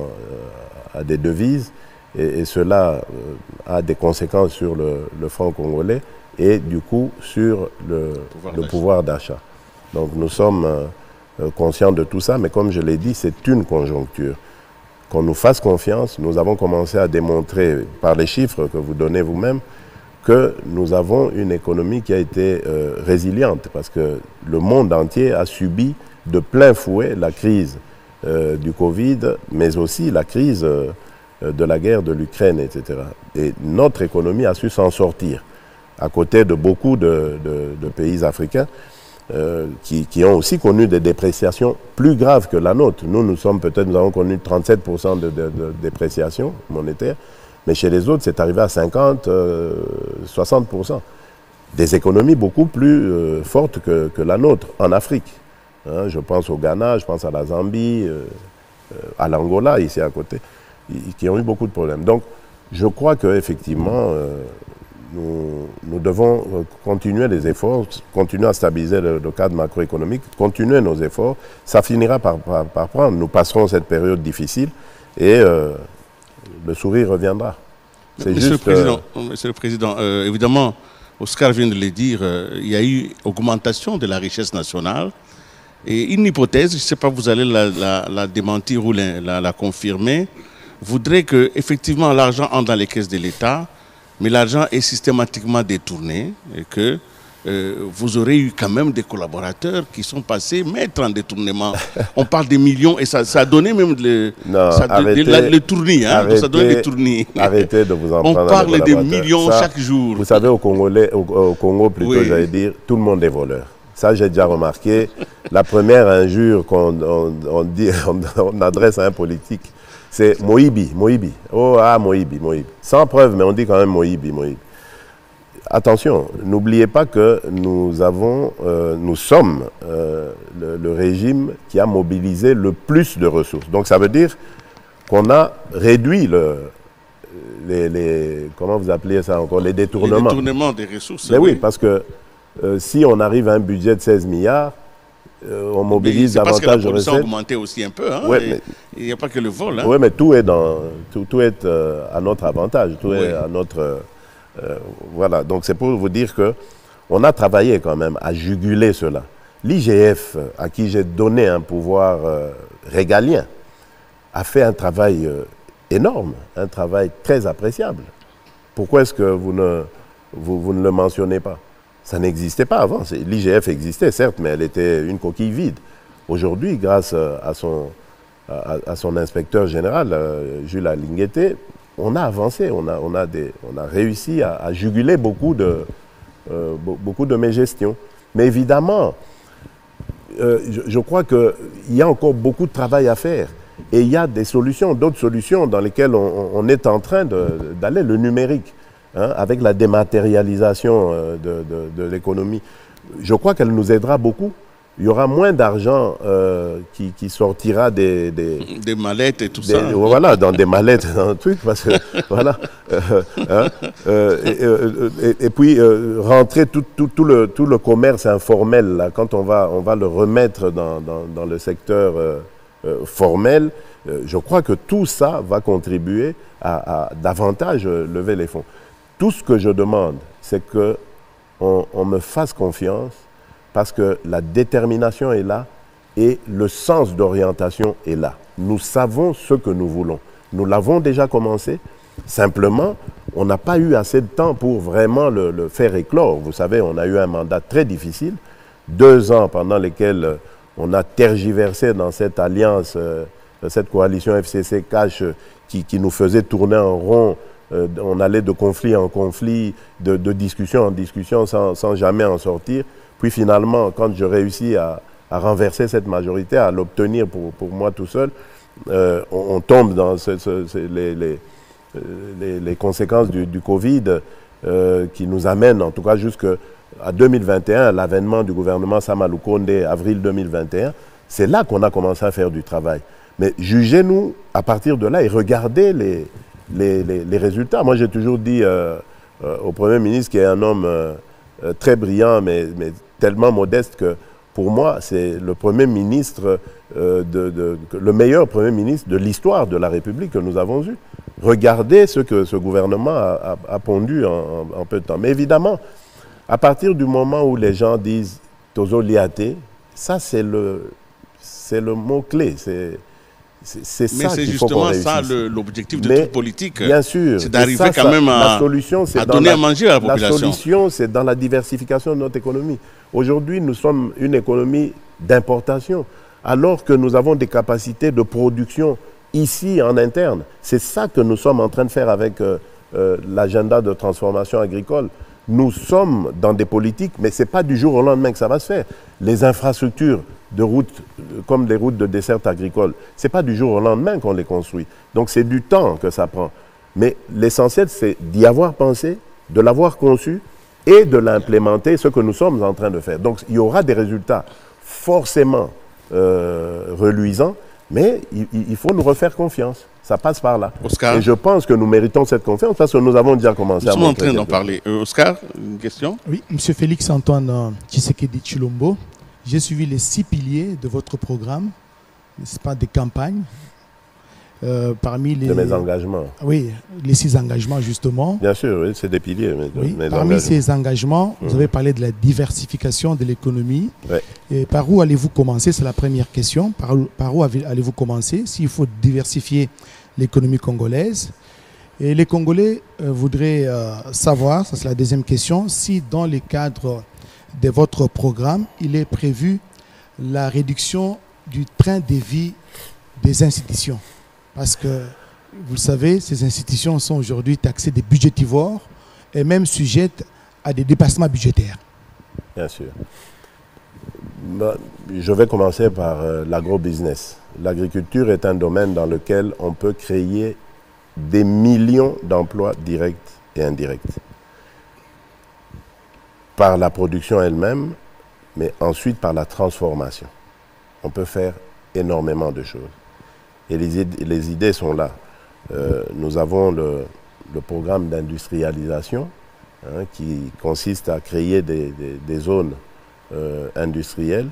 à des devises et cela a des conséquences sur le franc congolais et du coup sur le pouvoir d'achat. Donc nous sommes conscients de tout ça, mais comme je l'ai dit, c'est une conjoncture. Qu'on nous fasse confiance, nous avons commencé à démontrer par les chiffres que vous donnez vous-même que nous avons une économie qui a été résiliente parce que le monde entier a subi de plein fouet la crise du Covid, mais aussi la crise de la guerre de l'Ukraine, etc. Et notre économie a su s'en sortir, à côté de beaucoup de pays africains qui ont aussi connu des dépréciations plus graves que la nôtre. Nous avons connu 37% de dépréciation monétaire, mais chez les autres, c'est arrivé à 50, 60%. Des économies beaucoup plus fortes que la nôtre en Afrique. Hein, je pense au Ghana, je pense à la Zambie, à l'Angola, ici à côté, qui ont eu beaucoup de problèmes. Donc, je crois qu'effectivement, nous devons continuer les efforts, continuer à stabiliser le cadre macroéconomique, continuer nos efforts. Ça finira par prendre. Nous passerons cette période difficile et le sourire reviendra. Monsieur le Président, évidemment, Oscar vient de le dire, il y a eu augmentation de la richesse nationale. Et une hypothèse, je ne sais pas, vous allez la démentir ou la confirmer, voudrait que effectivement l'argent entre dans les caisses de l'État, mais l'argent est systématiquement détourné et que vous aurez eu quand même des collaborateurs qui sont passés maîtres en détournement. On parle des millions et ça a donné même le tournis. Hein, ça donne les tournis. Arrêtez de vous en prendre. On parle des millions chaque jour. Vous savez, au Congo, plutôt, oui, j'allais dire, tout le monde est voleur. Ça, j'ai déjà remarqué. La première injure qu'on adresse à un politique, c'est Moïbi. Oh, ah, Moïbi. Sans preuve, mais on dit quand même Moïbi. Attention, n'oubliez pas que nous sommes le régime qui a mobilisé le plus de ressources. Donc ça veut dire qu'on a réduit comment vous appelez ça encore, les détournements. Les détournements des ressources. Mais oui, parce que si on arrive à un budget de 16 milliards, on mobilise davantage de recettes. Parce que la production a augmenté aussi un peu. Hein, ouais, il n'y a pas que le vol. Hein. Oui, mais tout est à notre avantage, tout est à notre... voilà, donc c'est pour vous dire qu'on a travaillé quand même à juguler cela. L'IGF, à qui j'ai donné un pouvoir régalien, a fait un travail énorme, un travail très appréciable. Pourquoi est-ce que vous ne le mentionnez pas? Ça n'existait pas avant. L'IGF existait, certes, mais elle était une coquille vide. Aujourd'hui, grâce à son inspecteur général, Jules Alingueté, on a avancé, on a réussi à juguler beaucoup de mes gestions. Mais évidemment, je crois qu'il y a encore beaucoup de travail à faire. Et il y a d'autres solutions dans lesquelles on est en train d'aller, le numérique, hein, avec la dématérialisation de l'économie. Je crois qu'elle nous aidera beaucoup. Il y aura moins d'argent qui sortira des mallettes et tout ça. Voilà, dans des mallettes, dans un truc, parce que, voilà. Et puis, rentrer tout le commerce informel, là, quand on va le remettre dans le secteur formel, je crois que tout ça va contribuer à davantage lever les fonds. Tout ce que je demande, c'est qu'on me fasse confiance, parce que la détermination est là et le sens d'orientation est là. Nous savons ce que nous voulons. Nous l'avons déjà commencé. Simplement, on n'a pas eu assez de temps pour vraiment le faire éclore. Vous savez, on a eu un mandat très difficile, 2 ans pendant lesquels on a tergiversé dans cette alliance, cette coalition FCC-CACH qui nous faisait tourner en rond. On allait de conflit en conflit, de discussion en discussion sans jamais en sortir. Puis finalement, quand je réussis à renverser cette majorité, à l'obtenir pour moi tout seul, on tombe dans les conséquences du Covid qui nous amènent, en tout cas jusqu'à 2021, l'avènement du gouvernement Sama Lukonde, avril 2021. C'est là qu'on a commencé à faire du travail. Mais jugez-nous à partir de là et regardez les résultats. Moi, j'ai toujours dit au Premier ministre, qui est un homme très brillant, mais tellement modeste que pour moi, c'est le Premier ministre, le meilleur Premier ministre de l'histoire de la République que nous avons eu. Regardez ce que ce gouvernement a pondu en peu de temps. Mais évidemment, à partir du moment où les gens disent « Tozo liate », ça c'est le mot-clé. C'est ça qu'il faut qu'on réussisse. Mais c'est justement ça l'objectif de toute politique. Bien sûr. C'est d'arriver quand même à donner à manger à la population. La solution, c'est dans la diversification de notre économie. Aujourd'hui, nous sommes une économie d'importation, alors que nous avons des capacités de production ici en interne. C'est ça que nous sommes en train de faire avec l'agenda de transformation agricole. Nous sommes dans des politiques, mais ce n'est pas du jour au lendemain que ça va se faire. Les infrastructures de routes, comme les routes de desserte agricole, ce n'est pas du jour au lendemain qu'on les construit. Donc c'est du temps que ça prend. Mais l'essentiel, c'est d'y avoir pensé, de l'avoir conçu et de l'implémenter, ce que nous sommes en train de faire. Donc il y aura des résultats forcément reluisants, mais il faut nous refaire confiance. Ça passe par là. Oscar. Et je pense que nous méritons cette confiance parce que nous avons déjà commencé à montrer. Nous sommes en train d'en parler. Oscar, une question? Oui, M. Félix-Antoine Tshisekedi Tshilombo, j'ai suivi les 6 piliers de votre programme, n'est-ce pas, des campagnes. parmi les... De mes engagements. Oui, les 6 engagements justement. Bien sûr, oui, c'est des piliers. Oui, parmi ces engagements, vous avez parlé de la diversification de l'économie. Ouais. Et par où allez-vous commencer? C'est la première question. Par où allez-vous commencer s'il faut diversifier l'économie congolaise? Et les Congolais voudraient savoir, ça c'est la deuxième question, si dans le cadre de votre programme, il est prévu la réduction du train de vie des institutions. Parce que, vous le savez, ces institutions sont aujourd'hui taxées des budgétivores et même sujettes à des dépassements budgétaires. Bien sûr. Je vais commencer par l'agro-business. L'agriculture est un domaine dans lequel on peut créer des millions d'emplois directs et indirects. Par la production elle-même, mais ensuite par la transformation. On peut faire énormément de choses. Et les idées sont là. Nous avons le programme d'industrialisation qui consiste à créer des zones industrielles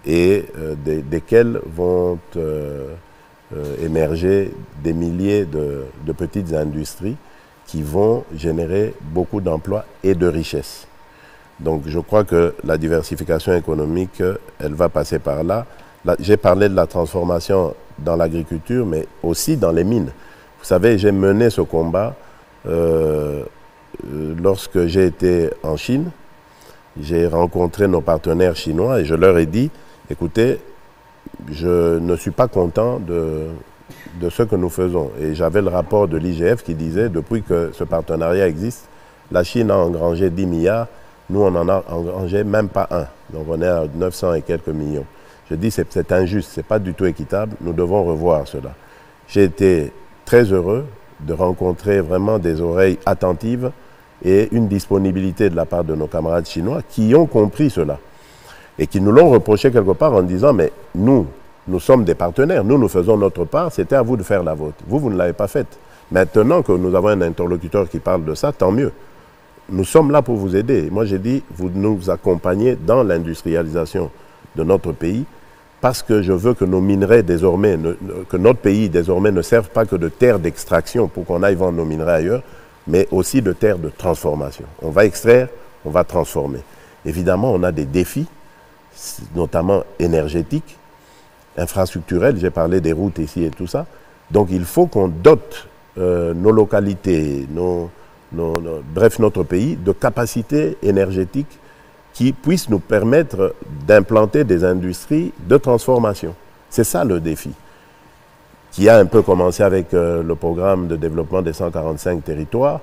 desquelles vont émerger des milliers de petites industries qui vont générer beaucoup d'emplois et de richesses. Donc je crois que la diversification économique, elle va passer par là. J'ai parlé de la transformation dans l'agriculture, mais aussi dans les mines. Vous savez, j'ai mené ce combat lorsque j'ai été en Chine. J'ai rencontré nos partenaires chinois et je leur ai dit, écoutez, je ne suis pas content de ce que nous faisons. Et j'avais le rapport de l'IGF qui disait, depuis que ce partenariat existe, la Chine a engrangé 10 milliards, nous on n'en a engrangé même pas un. Donc on est à 900 et quelques millions. Je dis c'est injuste, ce n'est pas du tout équitable, nous devons revoir cela. J'ai été très heureux de rencontrer vraiment des oreilles attentives et une disponibilité de la part de nos camarades chinois qui ont compris cela et qui nous l'ont reproché quelque part en disant mais nous sommes des partenaires, nous faisons notre part, c'était à vous de faire la vôtre. Vous ne l'avez pas faite. Maintenant que nous avons un interlocuteur qui parle de ça, tant mieux. Nous sommes là pour vous aider. Moi j'ai dit, vous nous accompagnez dans l'industrialisation de notre pays parce que je veux que nos minerais désormais, que notre pays désormais ne serve pas que de terre d'extraction pour qu'on aille vendre nos minerais ailleurs, mais aussi de terre de transformation. On va extraire, on va transformer. Évidemment, on a des défis, notamment énergétiques, infrastructurels, j'ai parlé des routes ici et tout ça. Donc il faut qu'on dote nos localités, bref notre pays, de capacités énergétiques qui puissent nous permettre d'implanter des industries de transformation. C'est ça le défi, qui a un peu commencé avec le programme de développement des 145 territoires,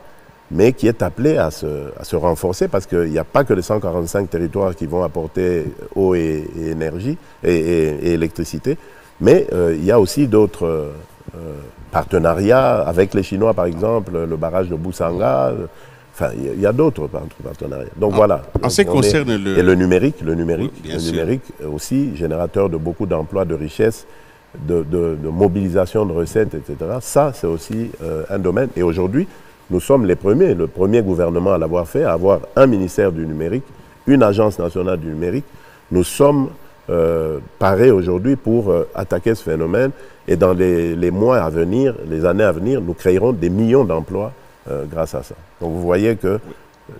mais qui est appelé à se renforcer parce qu'il n'y a pas que les 145 territoires qui vont apporter eau et énergie et électricité, mais il y a aussi d'autres partenariats avec les Chinois, par exemple, le barrage de Boussanga. Enfin, il y a d'autres partenariats. Donc voilà. En ce qui concerne et le numérique aussi, générateur de beaucoup d'emplois, de richesses, de mobilisation de recettes, etc. Ça, c'est aussi un domaine. Et aujourd'hui, nous sommes les premiers, le premier gouvernement à l'avoir fait, à avoir un ministère du numérique, une agence nationale du numérique. Nous sommes parés aujourd'hui pour attaquer ce phénomène. Et dans les mois à venir, les années à venir, nous créerons des millions d'emplois grâce à ça. Donc vous voyez que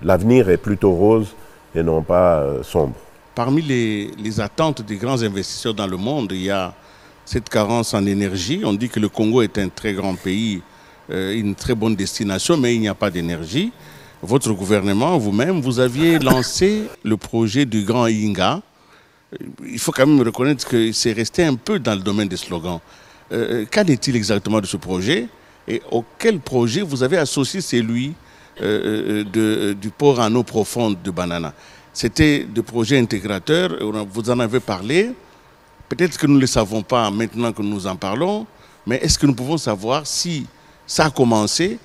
l'avenir est plutôt rose et non pas sombre. Parmi les attentes des grands investisseurs dans le monde, il y a cette carence en énergie. On dit que le Congo est un très grand pays, une très bonne destination, mais il n'y a pas d'énergie. Votre gouvernement, vous-même, vous aviez lancé le projet du Grand Inga. Il faut quand même reconnaître que c'est resté un peu dans le domaine des slogans. Qu'en est-il exactement de ce projet? Et auquel projet vous avez associé celui du port en eau profonde de Banana? C'était des projets intégrateurs, vous en avez parlé. Peut-être que nous ne le savons pas maintenant que nous en parlons, mais est-ce que nous pouvons savoir si ça a commencé?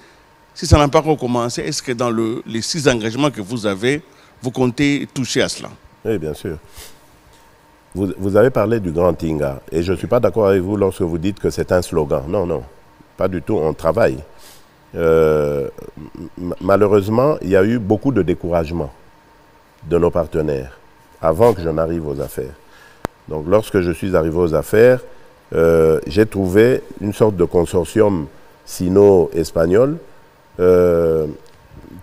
Si ça n'a pas encore commencé, est-ce que dans les 6 engagements que vous avez, vous comptez toucher à cela? Oui, bien sûr. Vous avez parlé du Grand Inga, et je ne suis pas d'accord avec vous lorsque vous dites que c'est un slogan. Non, non. Pas du tout, on travaille. Malheureusement, il y a eu beaucoup de découragement de nos partenaires avant que je n'arrive aux affaires. Donc lorsque je suis arrivé aux affaires, j'ai trouvé une sorte de consortium sino-espagnol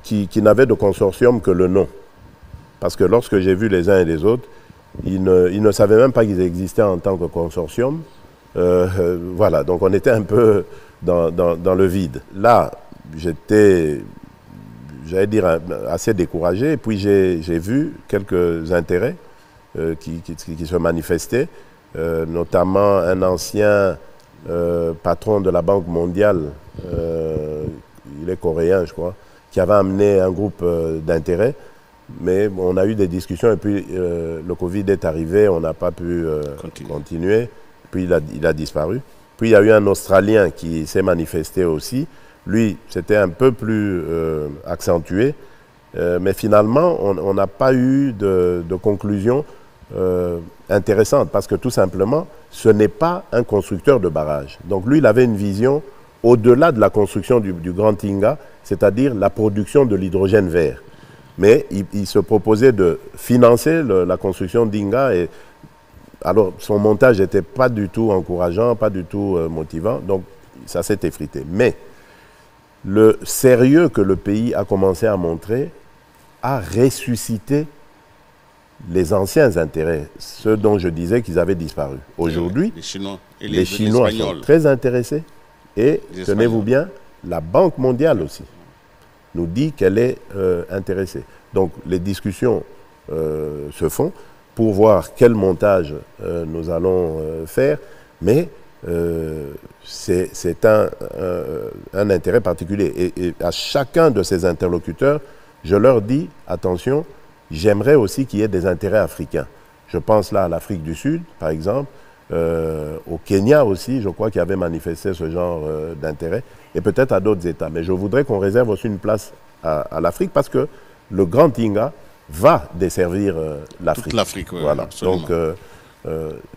qui n'avait de consortium que le nom. Parce que lorsque j'ai vu les uns et les autres, ils ne savaient même pas qu'ils existaient en tant que consortium. Voilà, donc on était un peu dans le vide. Là, j'étais, j'allais dire, assez découragé. Et puis j'ai vu quelques intérêts qui se manifestaient, notamment un ancien patron de la Banque mondiale, il est coréen, je crois, qui avait amené un groupe d'intérêts. Mais on a eu des discussions et puis le Covid est arrivé, on n'a pas pu continuer. Puis il a disparu. Puis il y a eu un Australien qui s'est manifesté aussi. Lui, c'était un peu plus accentué. Mais finalement, on n'a pas eu de conclusion intéressante parce que tout simplement, ce n'est pas un constructeur de barrage. Donc lui, il avait une vision au-delà de la construction du Grand Tinga, c'est-à-dire la production de l'hydrogène vert. Mais il se proposait de financer la construction d'Inga. Et alors, son montage n'était pas du tout encourageant, pas du tout motivant. Donc, ça s'est effrité. Mais le sérieux que le pays a commencé à montrer a ressuscité les anciens intérêts, ceux dont je disais qu'ils avaient disparu. Aujourd'hui, les Chinois sont très intéressés. Et, tenez-vous bien, la Banque mondiale aussi nous dit qu'elle est intéressée. Donc les discussions se font pour voir quel montage nous allons faire, mais c'est un intérêt particulier. Et à chacun de ces interlocuteurs, je leur dis, attention, j'aimerais aussi qu'il y ait des intérêts africains. Je pense là à l'Afrique du Sud, par exemple, au Kenya aussi, je crois qu'il y avait manifesté ce genre d'intérêt, et peut-être à d'autres États. Mais je voudrais qu'on réserve aussi une place à l'Afrique parce que le Grand Tinga va desservir l'Afrique. Toute l'Afrique, oui. Voilà. Absolument. Donc,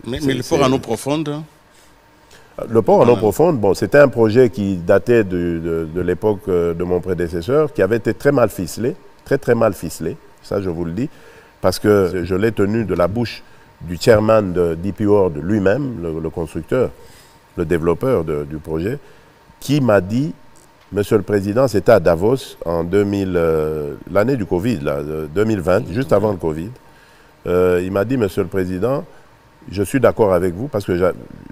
mais le port en eau profonde. Le port en eau profonde, bon, c'était un projet qui datait de l'époque de mon prédécesseur, qui avait été très mal ficelé, très mal ficelé, ça je vous le dis, parce que je l'ai tenu de la bouche du chairman de DP World lui-même, le constructeur, le développeur du projet, qui m'a dit, Monsieur le Président, c'était à Davos en l'année du Covid, là, 2020, juste avant le Covid. Il m'a dit, Monsieur le Président, je suis d'accord avec vous parce que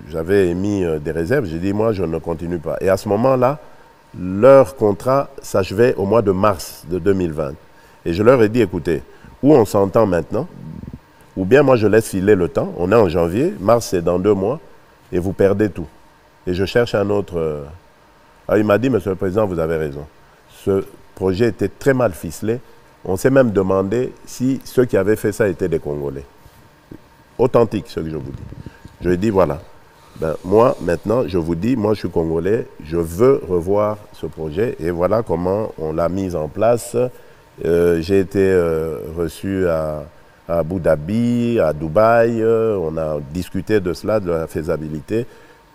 j'avais émis des réserves. J'ai dit, moi, je ne continue pas. Et à ce moment-là, leur contrat s'achevait au mois de mars de 2020. Et je leur ai dit, écoutez, ou on s'entend maintenant, ou bien moi je laisse filer le temps, on est en janvier, mars c'est dans 2 mois, et vous perdez tout. Et je cherche un autre... Alors il m'a dit, Monsieur le Président, vous avez raison. Ce projet était très mal ficelé. On s'est même demandé si ceux qui avaient fait ça étaient des Congolais. Authentique, ce que je vous dis. Je lui ai dit, voilà, ben, moi maintenant, je vous dis, moi je suis Congolais, je veux revoir ce projet, et voilà comment on l'a mis en place. J'ai été reçu à Abu Dhabi, à Dubaï, on a discuté de cela, de la faisabilité.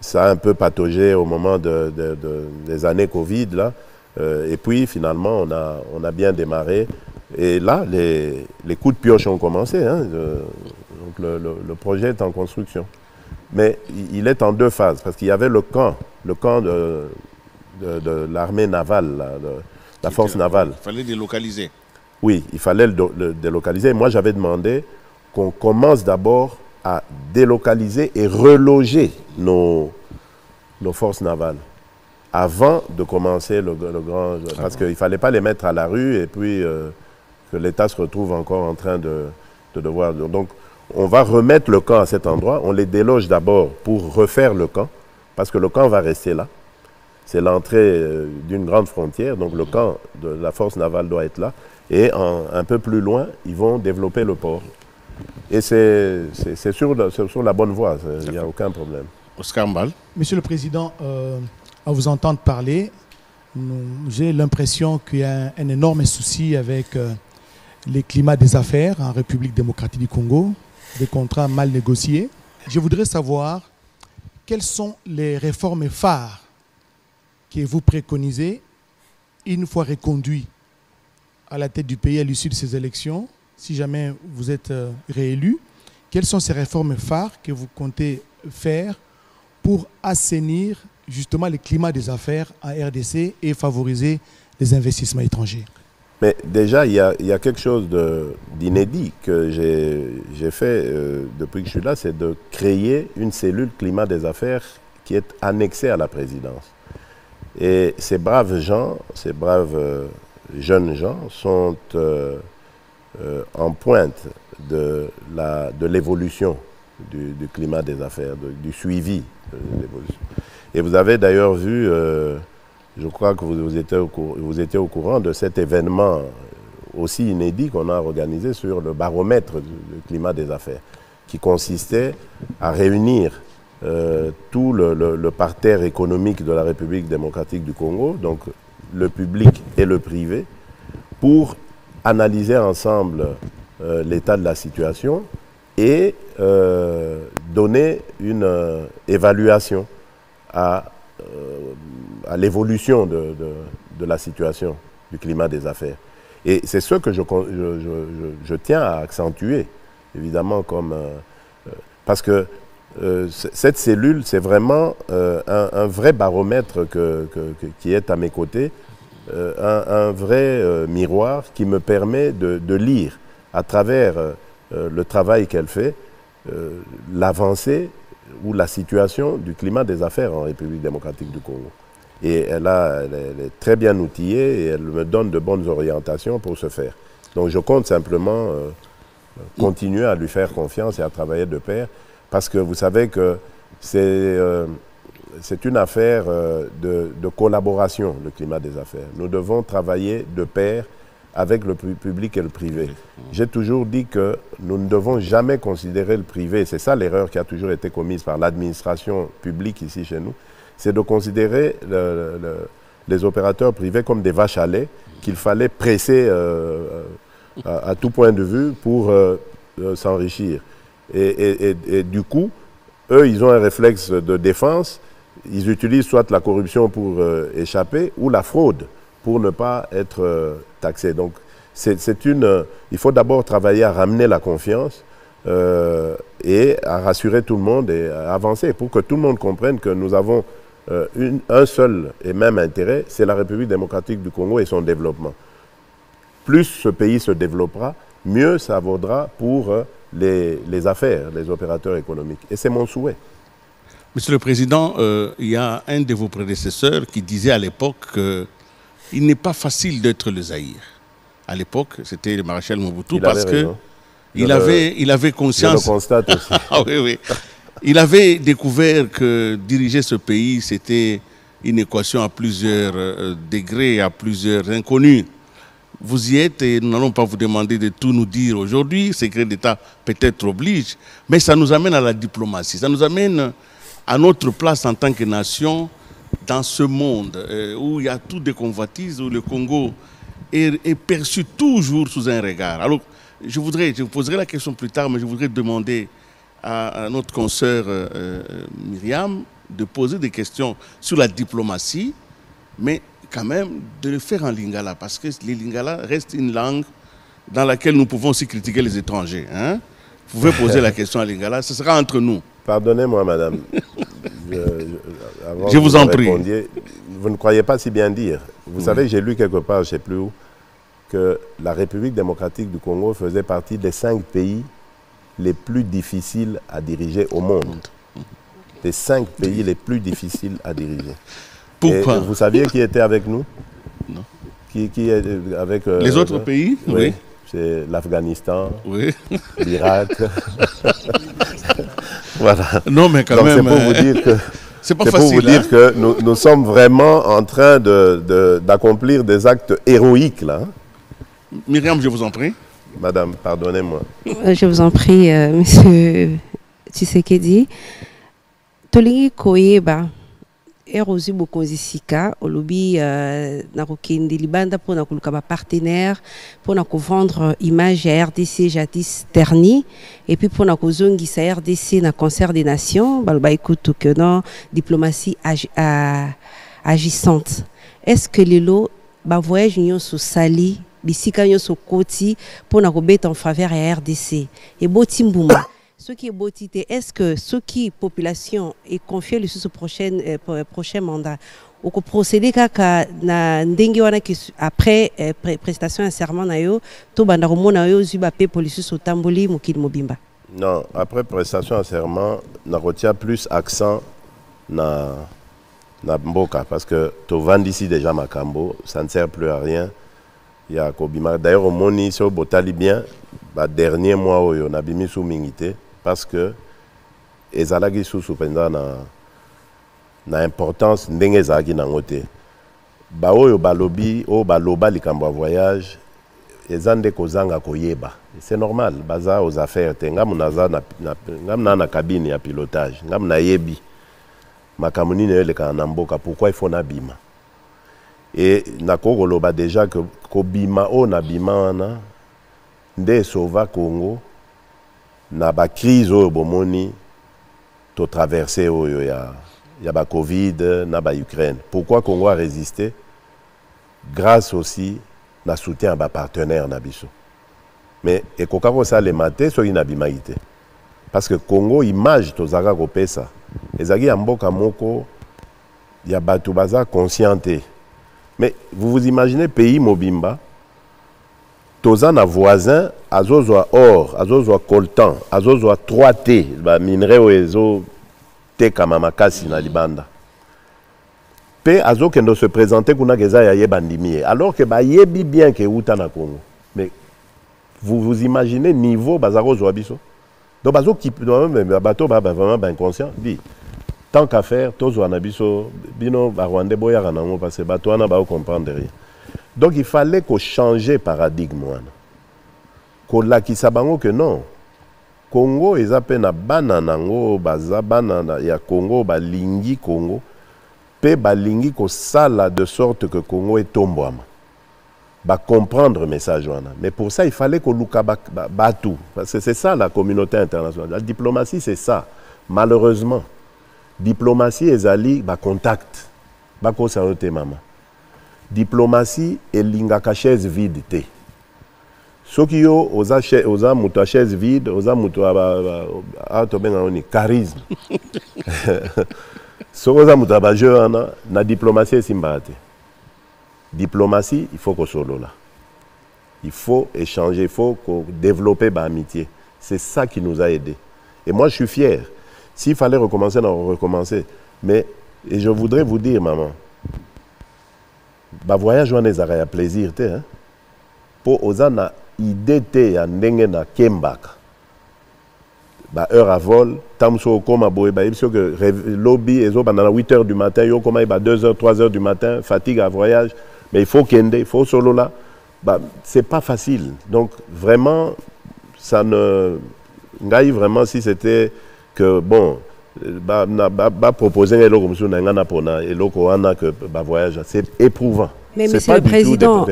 Ça a un peu pataugé au moment des années Covid, là. Et puis finalement, on a bien démarré. Et là, les coups de pioche ont commencé. Hein. Donc le projet est en construction. Mais il est en 2 phases, parce qu'il y avait le camp de l'armée navale, là, de la force navale. Il fallait délocaliser. Oui, il fallait le délocaliser. Moi, j'avais demandé qu'on commence d'abord à délocaliser et reloger nos forces navales avant de commencer le grand... Parce qu'il ne fallait pas les mettre à la rue et puis que l'État se retrouve encore en train de devoir... Donc, on va remettre le camp à cet endroit. On les déloge d'abord pour refaire le camp, parce que le camp va rester là. C'est l'entrée d'une grande frontière, donc le camp de la force navale doit être là. Et un peu plus loin, ils vont développer le port. Et c'est sur la bonne voie, il n'y a aucun problème. Oscar Mbal. Monsieur le Président, à vous entendre parler, j'ai l'impression qu'il y a un énorme souci avec les climats des affaires en République démocratique du Congo, des contrats mal négociés. Je voudrais savoir quelles sont les réformes phares que vous préconisez une fois reconduit à la tête du pays à l'issue de ces élections, si jamais vous êtes réélu. Quelles sont ces réformes phares que vous comptez faire pour assainir justement le climat des affaires en RDC et favoriser les investissements étrangers? Mais déjà, il y a quelque chose d'inédit que j'ai fait depuis que je suis là, c'est de créer une cellule climat des affaires qui est annexée à la présidence. Et ces braves gens, ces braves jeunes gens sont en pointe de l'évolution du climat des affaires, du suivi de l'évolution. Et vous avez d'ailleurs vu, je crois que vous étiez au courant de cet événement aussi inédit qu'on a organisé sur le baromètre du climat des affaires, qui consistait à réunir tout le parterre économique de la République démocratique du Congo, donc le public et le privé, pour analyser ensemble l'état de la situation et donner une évaluation à l'évolution de la situation du climat des affaires. Et c'est ce que je tiens à accentuer, évidemment, parce que cette cellule, c'est vraiment un vrai baromètre qui est à mes côtés, un vrai miroir qui me permet de lire à travers le travail qu'elle fait, l'avancée ou la situation du climat des affaires en République démocratique du Congo. Et elle est très bien outillée et elle me donne de bonnes orientations pour ce faire. Donc je compte simplement continuer à lui faire confiance et à travailler de pair, parce que vous savez que c'est une affaire de collaboration, le climat des affaires. Nous devons travailler de pair avec le public et le privé. J'ai toujours dit que nous ne devons jamais considérer le privé, c'est ça l'erreur qui a toujours été commise par l'administration publique ici chez nous, c'est de considérer les opérateurs privés comme des vaches à lait qu'il fallait presser à tout point de vue pour s'enrichir. Et du coup, eux, ils ont un réflexe de défense, ils utilisent soit la corruption pour échapper ou la fraude pour ne pas être taxés. Donc, il faut d'abord travailler à ramener la confiance et à rassurer tout le monde et à avancer pour que tout le monde comprenne que nous avons un seul et même intérêt, c'est la République démocratique du Congo et son développement. Plus ce pays se développera, mieux ça vaudra pour les affaires, les opérateurs économiques. Et c'est mon souhait. Monsieur le Président, il y a un de vos prédécesseurs qui disait à l'époque qu'il n'est pas facile d'être le Zaïre. À l'époque, c'était le maréchal Mobutu parce qu'il avait conscience... Je le constate aussi. Ah oui, oui. Il avait découvert que diriger ce pays, c'était une équation à plusieurs degrés, à plusieurs inconnus. Vous y êtes et nous n'allons pas vous demander de tout nous dire aujourd'hui. Le secret d'État peut-être oblige, mais ça nous amène à la diplomatie. Ça nous amène à notre place en tant que nation dans ce monde où il y a tout des convoitises, où le Congo est perçu toujours sous un regard. Alors, je vous poserai la question plus tard, mais je voudrais demander à notre consoeur Myriam de poser des questions sur la diplomatie, mais quand même de le faire en lingala, parce que les lingala reste une langue dans laquelle nous pouvons aussi critiquer les étrangers. Hein? Vous pouvez poser la question en lingala, ce sera entre nous. Pardonnez-moi, madame. Je vous en prie. Vous ne croyez pas si bien dire. Vous savez, j'ai lu quelque part, je ne sais plus où, que la République démocratique du Congo faisait partie des 5 pays les plus difficiles à diriger au monde. Les 5 pays les plus difficiles à diriger. Pourquoi? Et vous saviez qui était avec nous? Non. Qui est avec... les autres pays? Oui. C'est l'Afghanistan, oui. l'Irak. Voilà. Non, mais quand même... C'est pour vous dire que... C'est pas facile. Pour vous dire que nous sommes vraiment en train d'accomplir des actes héroïques, là. Myriam, je vous en prie. Madame, pardonnez-moi. Je vous en prie, monsieur Tshisekedi. Tolingi koyeba erozi bokonzi sika olobi na kokende libanda pour na koluka ba partenaire pour na vendre image à RDC jadis terni et puis pour na kozongisa RDC na concert des nations baloba écoute que non diplomatie agissante. Est-ce que lelo ba voyage nyonso sali bisika nyonso koti pour na kobeta en faveur à RDC et botimbuma ce qui est beauté, est-ce que ce qui population est confié le sous prochain mandat, ou que procéder na ndenge wana après prestation un serment na yo to banda komona yo zuba pe police so tamboli mokili mobimba? Non, après prestation en serment, on retient plus accent na mboka parce que tu vends ici déjà Makambo, ça ne sert plus à rien. Il y a Kobima. D'ailleurs, au Moni, sur Botali bien, dernier mois, on a mis sous mingité parce que les alagi sous pendant na importance ndenge zaki na ngote. Ba oyo balobi o baloba likambo voyage ezande kozanga koyeba. C'est normal, baza aux affaires te ngamunaza na cabine ya pilotage, ngamuna yebi. Makamuni ne le kanamboka pourquoi il faut nabima. Et nakogoloba déjà que kobima o nabima na nde sauva Congo na ba crise o bomoni to traverser o ya ba Covid na ba Ukraine. Pourquoi Congo a résisté? Grâce aussi na soutien à ba partenaire na biso. Mais et kokako ça les maté so inabimaité. Parce que Congo image to zaka ko pesa. Ezaki ya mboka moko ya batu baza conscienté. Mais vous imaginez pays mobimba toza na voisin azozwa or, azozwa coltan, azozwa 3T, ba minerai oezo te kama makasi na libanda. Pe azokendo se présenter kuna geza ya yebandimie alors que ba yebi bien que uta na Congo. Mais vous imaginez niveau bazaro zo biso. Donc bazo qui bateau vraiment inconscient dit tant qu'à faire tozo anabiso bino ba Rwandais boya ranango parce que bato ana ba comprendre rien. Donc il fallait qu'on change paradigme wana. Ko lakisa bango que non. Congo ezape na bana nango baza bana ya Congo balingi Congo pe balingi ko sala de sorte que Congo est tombouama. Ba comprendre message wana. Mais pour ça il fallait qu'on luka batou parce que c'est ça la communauté internationale. La diplomatie c'est ça. Malheureusement diplomatie ezali ba contact. Ba ko sa ote mama. Diplomatie et lingaka chaise vide te. Soki yo oza muto chaise vide, oza muto to benga oni charisme. Soki oza muto ba jeu na diplomatie simbate. Diplomatie, il faut qu'on solo là. Il faut échanger, il faut développer ba amitié. C'est ça qui nous a aidés. Et moi je suis fier. S'il fallait recommencer, on recommencer. Mais et je voudrais vous dire maman, ba voyage wana ezaka ya plaisir te hein. Po ozana idée te ya ndenge na kembaka. Ba heure à vol, tamso koma boye ba ibso que lobby ezo pendant 8h du matin, yo koma ba 2h, 3h du matin, fatigue à voyage, mais il faut kende, il faut solo là. Bah c'est pas facile. Donc vraiment ça ne ngai vraiment si c'était que bon proposer un eloko musu na ngana pona eloko wana que ba voyage c'est éprouvant. Mais monsieur le président,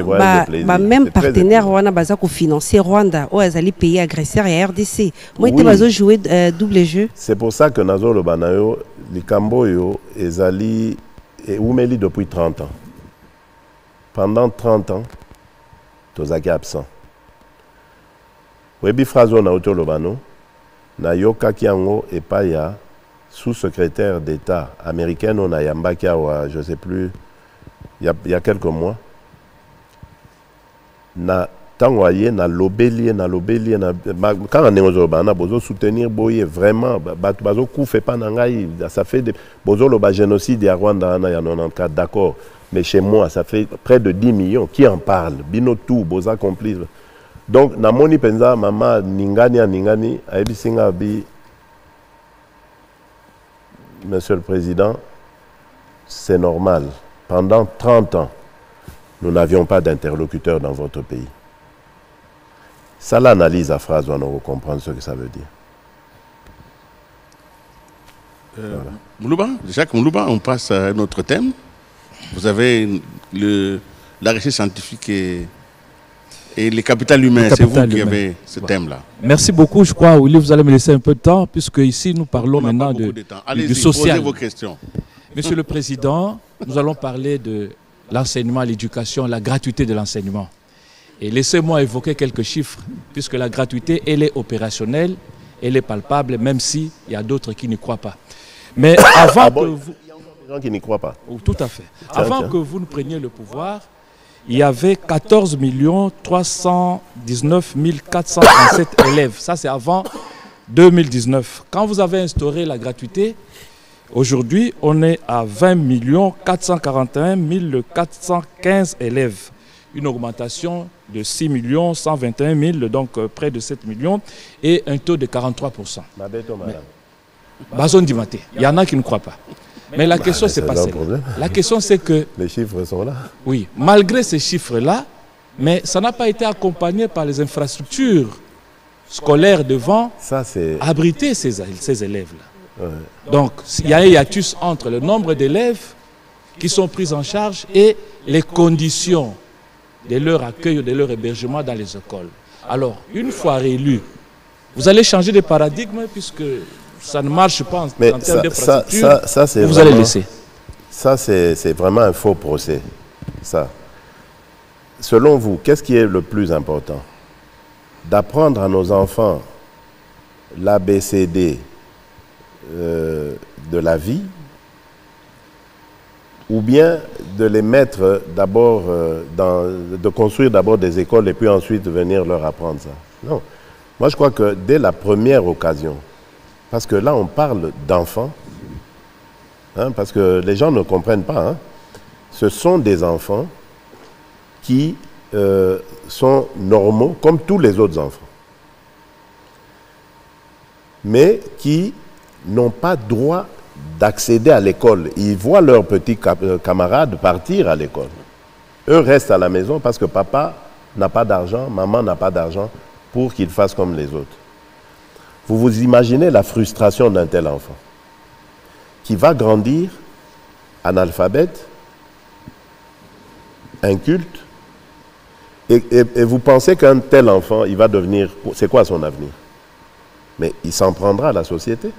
même partenaire wana baza ko financer Rwanda ou azali pays agresseur et RDC. Moi te bazo jouer double jeu. C'est pour ça que nazo lo banayo likambo yo ezali et oumeli depuis 30 ans. Pendant 30 ans tozaki absent. Webi frazo na auto lobano na yoka kiango et pas ya sous-secrétaire d'État américain on a yambaki wa je sais plus il y a quelques mois na tangoye na lobeli na quand on est aux urbana bozo soutenir boye vraiment bazo koufe pas nangai ça fait bozo lo ba génocide à Rwanda na ya 94 d'accord mais chez moi ça fait près de 10 millions qui en parle bino tout boza complice. Donc na moni penza mama ningani ayebi singa bi Monsieur le Président, c'est normal. Pendant 30 ans, nous n'avions pas d'interlocuteur dans votre pays. Ça l'analyse à phrase, on va comprendre ce que ça veut dire. Voilà. Moulouba, Jacques Moulouba, on passe à un autre thème. Vous avez la recherche scientifique et les capitales humaines, c'est vous qui avez ce thème-là. Merci beaucoup, je crois, Willy, vous allez me laisser un peu de temps, puisque ici nous parlons maintenant du social. Posez vos questions. Monsieur le Président, nous allons parler de l'enseignement, l'éducation, la gratuité de l'enseignement. Et laissez-moi évoquer quelques chiffres, puisque la gratuité, elle est opérationnelle elle est palpable, même s'il y a d'autres qui n'y croient pas. Mais avant que vous... Il y a encore des gens qui n'y croient pas. Tout à fait. Avant que vous ne preniez le pouvoir, il y avait 14 319 437 élèves. Ça, c'est avant 2019. Quand vous avez instauré la gratuité, aujourd'hui, on est à 20 441 415 élèves. Une augmentation de 6 121 000, donc près de 7 millions, et un taux de 43%. Bazon Dimaté, il y en a qui ne croient pas. Mais la question, c'est pas celle-là. La question, c'est que... Les chiffres sont là. Oui, malgré ces chiffres-là, mais ça n'a pas été accompagné par les infrastructures scolaires devant abriter ces élèves-là. Ouais. Donc, il y a un hiatus entre le nombre d'élèves qui sont pris en charge et les conditions de leur accueil ou de leur hébergement dans les écoles. Alors, une fois réélu, vous allez changer de paradigme puisque ça ne marche pas en termes d'infrastructure. Vous allez laisser. Ça, c'est vraiment un faux procès. Ça. Selon vous, qu'est-ce qui est le plus important? D'apprendre à nos enfants l'ABCD de la vie, ou bien de les mettre d'abord, de construire d'abord des écoles et puis ensuite venir leur apprendre ça? Non. Moi, je crois que dès la première occasion, parce que là, on parle d'enfants, hein, parce que les gens ne comprennent pas, hein, ce sont des enfants qui sont normaux, comme tous les autres enfants, mais qui n'ont pas droit d'accéder à l'école. Ils voient leurs petits camarades partir à l'école. Eux restent à la maison parce que papa n'a pas d'argent, maman n'a pas d'argent pour qu'ils fassent comme les autres. Vous vous imaginez la frustration d'un tel enfant qui va grandir analphabète, inculte, et vous pensez qu'un tel enfant, il va devenir... C'est quoi son avenir? Mais il s'en prendra à la société.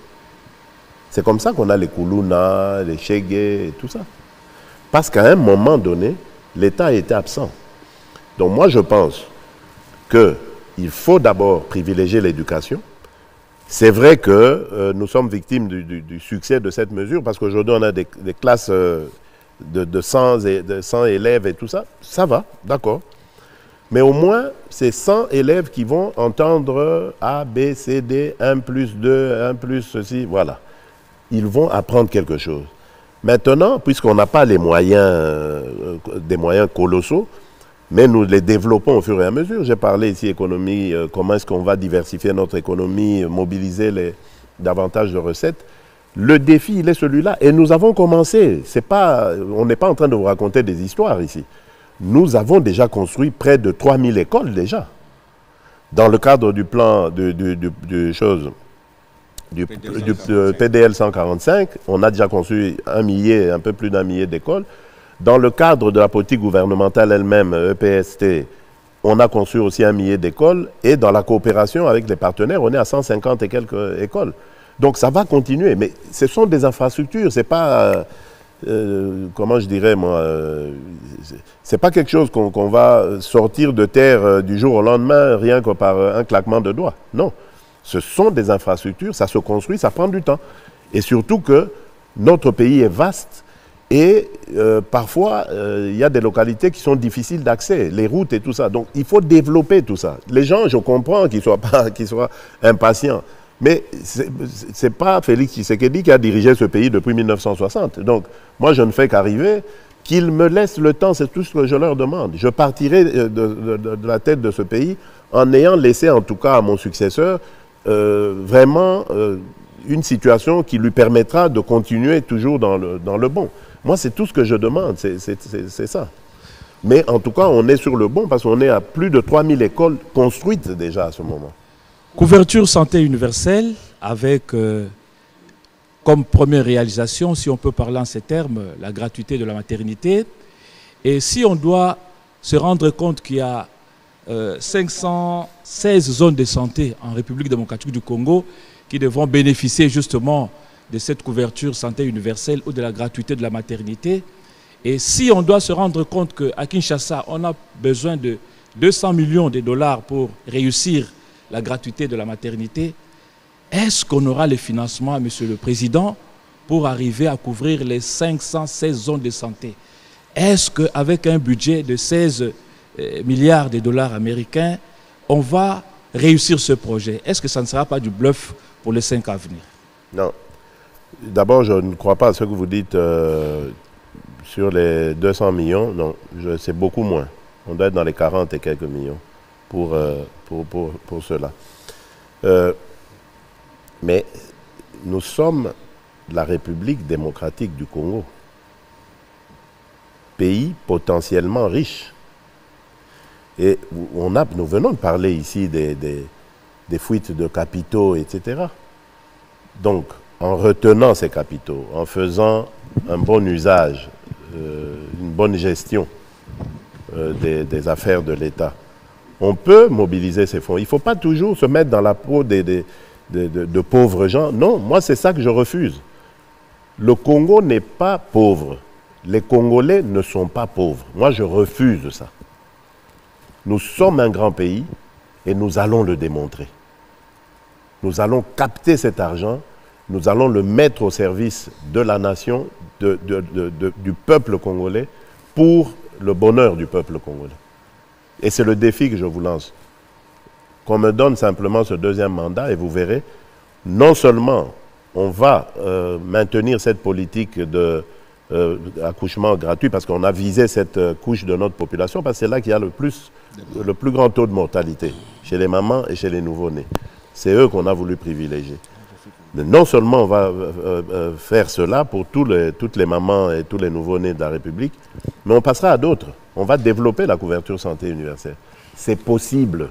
C'est comme ça qu'on a les Koulouna, les Chegue et tout ça. Parce qu'à un moment donné, l'État a été absent. Donc moi, je pense qu'il faut d'abord privilégier l'éducation. C'est vrai que nous sommes victimes du succès de cette mesure, parce qu'aujourd'hui, on a des classes de 100 élèves et tout ça. Ça va, d'accord. Mais au moins, c'est 100 élèves qui vont entendre A, B, C, D, 1 plus 2, 1 plus ceci, voilà. Ils vont apprendre quelque chose. Maintenant, puisqu'on n'a pas les moyens, des moyens colossaux, mais nous les développons au fur et à mesure. J'ai parlé ici économie, comment est-ce qu'on va diversifier notre économie, mobiliser davantage de recettes. Le défi, il est celui-là. Et nous avons commencé. On n'est pas en train de vous raconter des histoires ici. Nous avons déjà construit près de 3000 écoles déjà. Dans le cadre du plan du PDL 145, on a déjà construit un peu plus d'un millier d'écoles. Dans le cadre de la politique gouvernementale elle-même, EPST, on a construit aussi 1 millier d'écoles. Et dans la coopération avec les partenaires, on est à 150 et quelques écoles. Donc ça va continuer. Mais ce sont des infrastructures, c'est pas... comment je dirais moi, c'est pas quelque chose qu'on va sortir de terre du jour au lendemain rien que par un claquement de doigts. Non, ce sont des infrastructures, ça se construit, ça prend du temps. Et surtout que notre pays est vaste et parfois il y a des localités qui sont difficiles d'accès, les routes et tout ça. Donc il faut développer tout ça. Les gens, je comprends qu'ils soient impatients. Mais ce n'est pas Félix Tshisekedi qui a dirigé ce pays depuis 1960. Donc, moi, je ne fais qu'arriver. Qu'ils me laissent le temps, c'est tout ce que je leur demande. Je partirai de la tête de ce pays en ayant laissé, en tout cas, à mon successeur, vraiment une situation qui lui permettra de continuer toujours dans le bon. Moi, c'est tout ce que je demande, c'est ça. Mais en tout cas, on est sur le bon parce qu'on est à plus de 3000 écoles construites déjà à ce moment. Couverture santé universelle avec comme première réalisation, si on peut parler en ces termes, la gratuité de la maternité. Et si on doit se rendre compte qu'il y a 516 zones de santé en République démocratique du Congo qui devront bénéficier justement de cette couverture santé universelle ou de la gratuité de la maternité. Et si on doit se rendre compte qu'à Kinshasa, on a besoin de 200 millions de dollars pour réussir la gratuité de la maternité, est-ce qu'on aura les financements, Monsieur le Président, pour arriver à couvrir les 516 zones de santé? Est-ce qu'avec un budget de 16 milliards de dollars américains, on va réussir ce projet? Est-ce que ça ne sera pas du bluff pour les 5 ans à venir? Non. D'abord, je ne crois pas à ce que vous dites sur les 200 millions. Non, c'est beaucoup moins. On doit être dans les 40 et quelques millions pour cela. Mais nous sommes la République démocratique du Congo. Pays potentiellement riche. Et nous venons de parler ici des fuites de capitaux, etc. Donc, en retenant ces capitaux, en faisant un bon usage, une bonne gestion des affaires de l'État, on peut mobiliser ces fonds. Il ne faut pas toujours se mettre dans la peau de pauvres gens. Non, moi c'est ça que je refuse. Le Congo n'est pas pauvre. Les Congolais ne sont pas pauvres. Moi je refuse ça. Nous sommes un grand pays et nous allons le démontrer. Nous allons capter cet argent, nous allons le mettre au service de la nation, du peuple congolais, pour le bonheur du peuple congolais. Et c'est le défi que je vous lance. Qu'on me donne simplement ce deuxième mandat et vous verrez, non seulement on va maintenir cette politique d'accouchement gratuit parce qu'on a visé cette couche de notre population, parce que c'est là qu'il y a le plus grand taux de mortalité, chez les mamans et chez les nouveau-nés. C'est eux qu'on a voulu privilégier. Mais non seulement on va faire cela pour toutes les mamans et tous les nouveau-nés de la République, mais on passera à d'autres. On va développer la couverture santé universelle. C'est possible.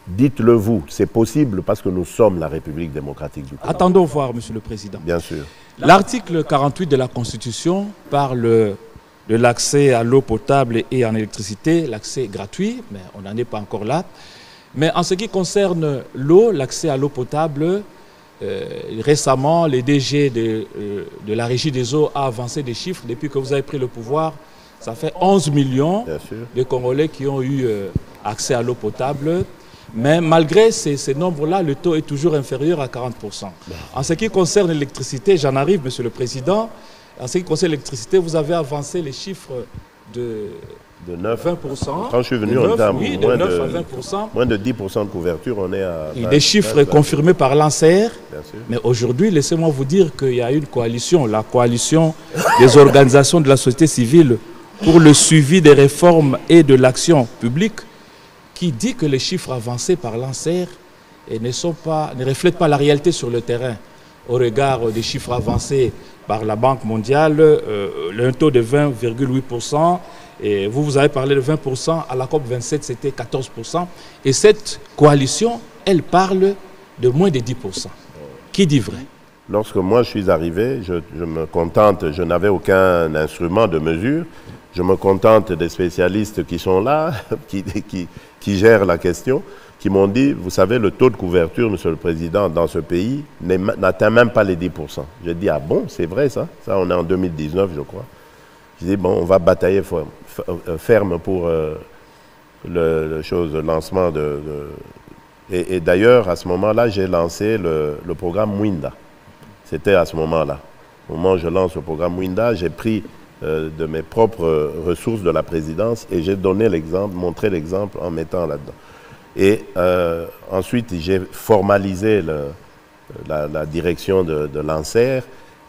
Dites-le vous, c'est possible parce que nous sommes la République démocratique du Congo. Attendons voir, Monsieur le Président. Bien sûr. L'article 48 de la Constitution parle de l'accès à l'eau potable et en électricité, l'accès gratuit, mais on n'en est pas encore là. Mais en ce qui concerne l'eau, l'accès à l'eau potable, récemment, le DG de la Régie des eaux a avancé des chiffres. Depuis que vous avez pris le pouvoir, ça fait 11 millions de Congolais qui ont eu accès à l'eau potable. Mais malgré ces nombres-là, le taux est toujours inférieur à 40%. En ce qui concerne l'électricité, j'en arrive, Monsieur le Président. En ce qui concerne l'électricité, vous avez avancé les chiffres de 9, 20%. Quand je suis venu, on était à moins de 10% de couverture. On est à des chiffres confirmés par l'ANSER. Mais aujourd'hui, laissez-moi vous dire qu'il y a une coalition, la coalition des organisations de la société civile pour le suivi des réformes et de l'action publique, qui dit que les chiffres avancés par l'ANSER ne reflètent pas la réalité sur le terrain. Au regard des chiffres avancés par la Banque mondiale, un taux de 20,8%, et vous avez parlé de 20%, à la COP27 c'était 14%, et cette coalition, elle parle de moins de 10%. Qui dit vrai? Lorsque moi je suis arrivé, je me contente, je n'avais aucun instrument de mesure, je me contente des spécialistes qui sont là, qui gèrent la question, qui m'ont dit, vous savez, le taux de couverture, Monsieur le Président, dans ce pays n'atteint même pas les 10%. J'ai dit, ah bon, c'est vrai ça? Ça, on est en 2019, je crois. J'ai dit, bon, on va batailler ferme pour le lancement Et d'ailleurs, à ce moment-là, j'ai lancé le programme Mwinda. C'était à ce moment-là. Au moment où je lance le programme Mwinda, j'ai pris de mes propres ressources de la présidence et j'ai donné l'exemple, montré l'exemple en mettant là-dedans. Et ensuite, j'ai formalisé la direction de l'ANSER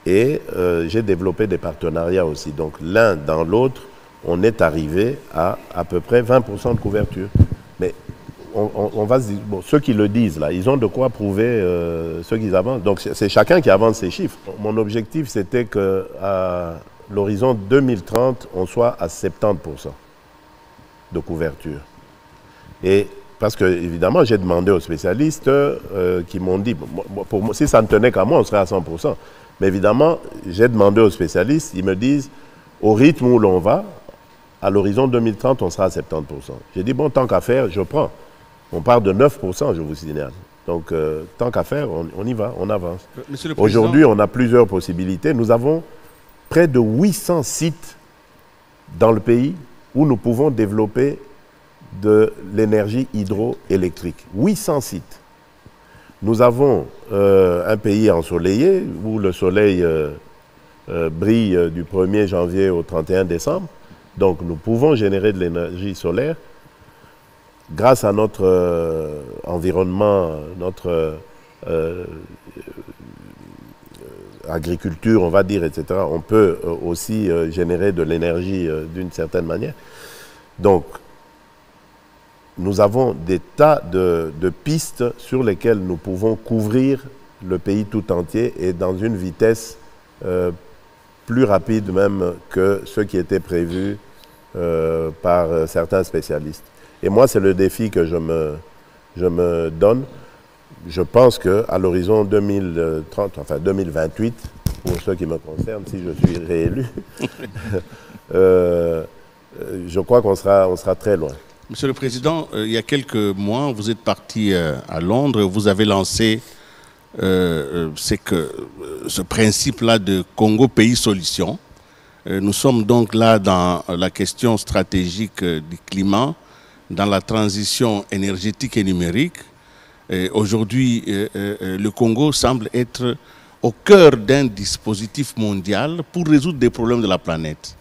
et j'ai développé des partenariats aussi. Donc l'un dans l'autre, on est arrivé à peu près 20% de couverture. Mais on va se dire, bon, ceux qui le disent là, ils ont de quoi prouver ceux qu'ils avancent. Donc c'est chacun qui avance ses chiffres. Mon objectif, c'était qu'à l'horizon 2030, on soit à 70% de couverture. Et parce que, évidemment, j'ai demandé aux spécialistes qui m'ont dit, si ça ne tenait qu'à moi, on serait à 100%. Mais évidemment, j'ai demandé aux spécialistes, ils me disent, au rythme où l'on va, à l'horizon 2030, on sera à 70%. J'ai dit, bon, tant qu'à faire, je prends. On part de 9%, je vous signale. Donc, tant qu'à faire, on y va, on avance. Aujourd'hui, on a plusieurs possibilités. Nous avons près de 800 sites dans le pays où nous pouvons développer de l'énergie hydroélectrique. 800 sites. Nous avons un pays ensoleillé où le soleil brille du 1er janvier au 31 décembre. Donc nous pouvons générer de l'énergie solaire grâce à notre environnement, notre agriculture, on va dire, etc. On peut aussi générer de l'énergie d'une certaine manière. Donc, nous avons des tas de pistes sur lesquelles nous pouvons couvrir le pays tout entier et dans une vitesse plus rapide même que ce qui était prévu par certains spécialistes. Et moi, c'est le défi que je me donne. Je pense qu'à l'horizon 2030, enfin 2028, pour ceux qui me concernent, si je suis réélu, je crois qu'on sera très loin. Monsieur le Président, il y a quelques mois, vous êtes parti à Londres, vous avez lancé ce principe-là de Congo Pays Solution. Nous sommes donc là dans la question stratégique du climat, dans la transition énergétique et numérique. Aujourd'hui, le Congo semble être au cœur d'un dispositif mondial pour résoudre des problèmes de la planète.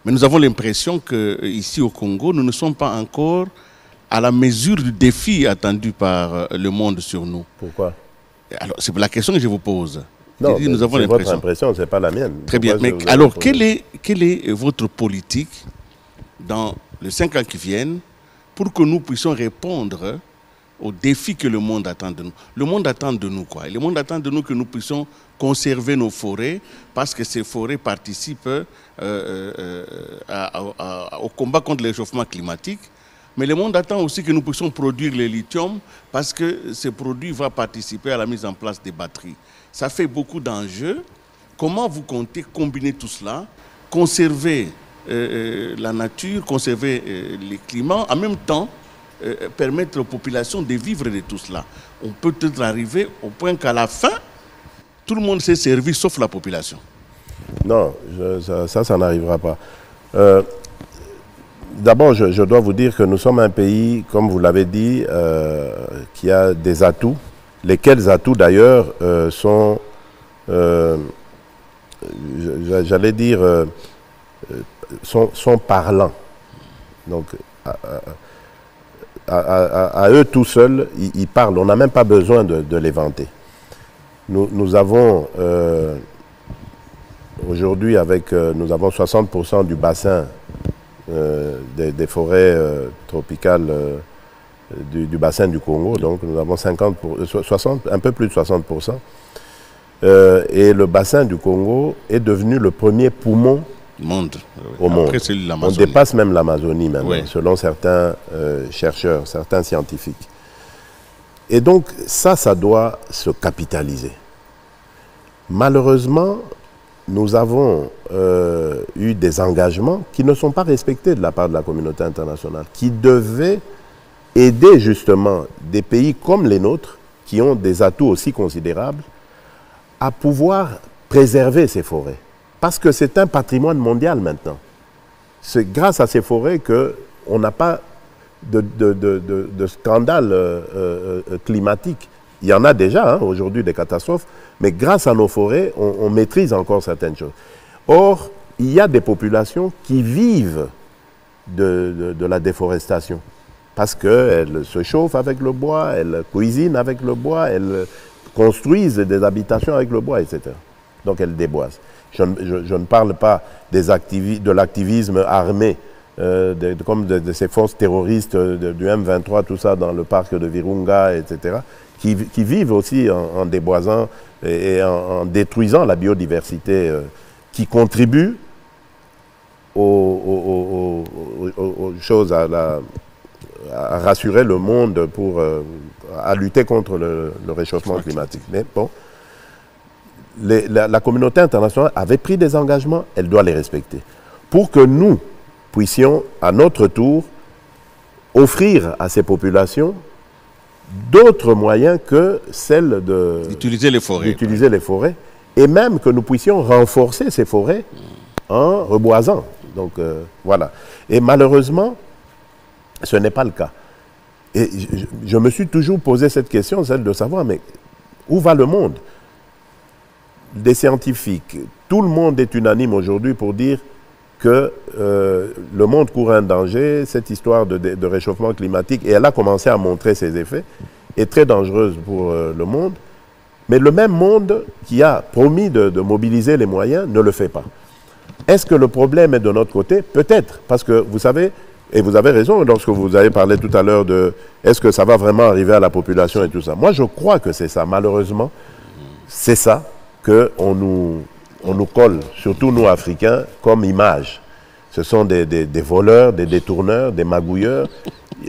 Mais nous avons l'impression qu'ici au Congo, nous ne sommes pas encore à la mesure du défi attendu par le monde sur nous. Pourquoi? Alors, c'est la question que je vous pose. Non, c'est votre impression, ce n'est pas la mienne. Très bien. Mais alors, quelle est votre politique dans les 5 ans qui viennent pour que nous puissions répondre aux défis que le monde attend de nous? Le monde attend de nous quoi? Le monde attend de nous que nous puissions conserver nos forêts parce que ces forêts participent au combat contre le réchauffement climatique. Mais le monde attend aussi que nous puissions produire le lithium parce que ce produit va participer à la mise en place des batteries. Ça fait beaucoup d'enjeux. Comment vous comptez combiner tout cela, conserver la nature, conserver le climat, en même temps permettre aux populations de vivre de tout cela? On peut peut-être arriver au point qu'à la fin, tout le monde s'est servi sauf la population. Non, ça n'arrivera pas. D'abord, je dois vous dire que nous sommes un pays, comme vous l'avez dit, qui a des atouts, lesquels atouts d'ailleurs sont, j'allais dire, sont parlants. Donc, à eux tout seuls, ils parlent. On n'a même pas besoin de les vanter. Nous avons aujourd'hui, nous avons 60% du bassin des forêts tropicales du bassin du Congo. Donc nous avons 60, un peu plus de 60%. Et le bassin du Congo est devenu le premier poumon au monde. On dépasse même l'Amazonie maintenant, oui, selon certains chercheurs, certains scientifiques. Et donc ça doit se capitaliser. Malheureusement, nous avons eu des engagements qui ne sont pas respectés de la part de la communauté internationale, qui devaient aider justement des pays comme les nôtres, qui ont des atouts aussi considérables, à pouvoir préserver ces forêts. Parce que c'est un patrimoine mondial maintenant. C'est grâce à ces forêts qu'on n'a pas de scandale climatique. Il y en a déjà aujourd'hui des catastrophes, mais grâce à nos forêts, on maîtrise encore certaines choses. Or, il y a des populations qui vivent de la déforestation parce qu'elles se chauffent avec le bois, elles cuisinent avec le bois, elles construisent des habitations avec le bois, etc. Donc elles déboisent. Je ne parle pas de l'activisme armé, comme de ces forces terroristes du M23, tout ça, dans le parc de Virunga, etc., qui vivent aussi en déboisant et en détruisant la biodiversité, qui contribue aux choses, à rassurer le monde, à lutter contre le réchauffement climatique. Mais bon, la communauté internationale avait pris des engagements, elle doit les respecter. Pour que nous puissions, à notre tour, offrir à ces populations d'autres moyens que celle d'utiliser les forêts, et même que nous puissions renforcer ces forêts en reboisant. Donc voilà. Et malheureusement, ce n'est pas le cas. Et je me suis toujours posé cette question, celle de savoir, mais où va le monde? Des scientifiques, tout le monde est unanime aujourd'hui pour dire que le monde court un danger, cette histoire de réchauffement climatique, et elle a commencé à montrer ses effets, est très dangereuse pour le monde. Mais le même monde qui a promis de mobiliser les moyens ne le fait pas. Est-ce que le problème est de notre côté? Peut-être, parce que vous savez, et vous avez raison lorsque vous avez parlé tout à l'heure de est-ce que ça va vraiment arriver à la population et tout ça. Moi, je crois que c'est ça. Malheureusement, c'est ça qu'on nous colle, surtout nous Africains, comme image. Ce sont des voleurs, des détourneurs, des magouilleurs.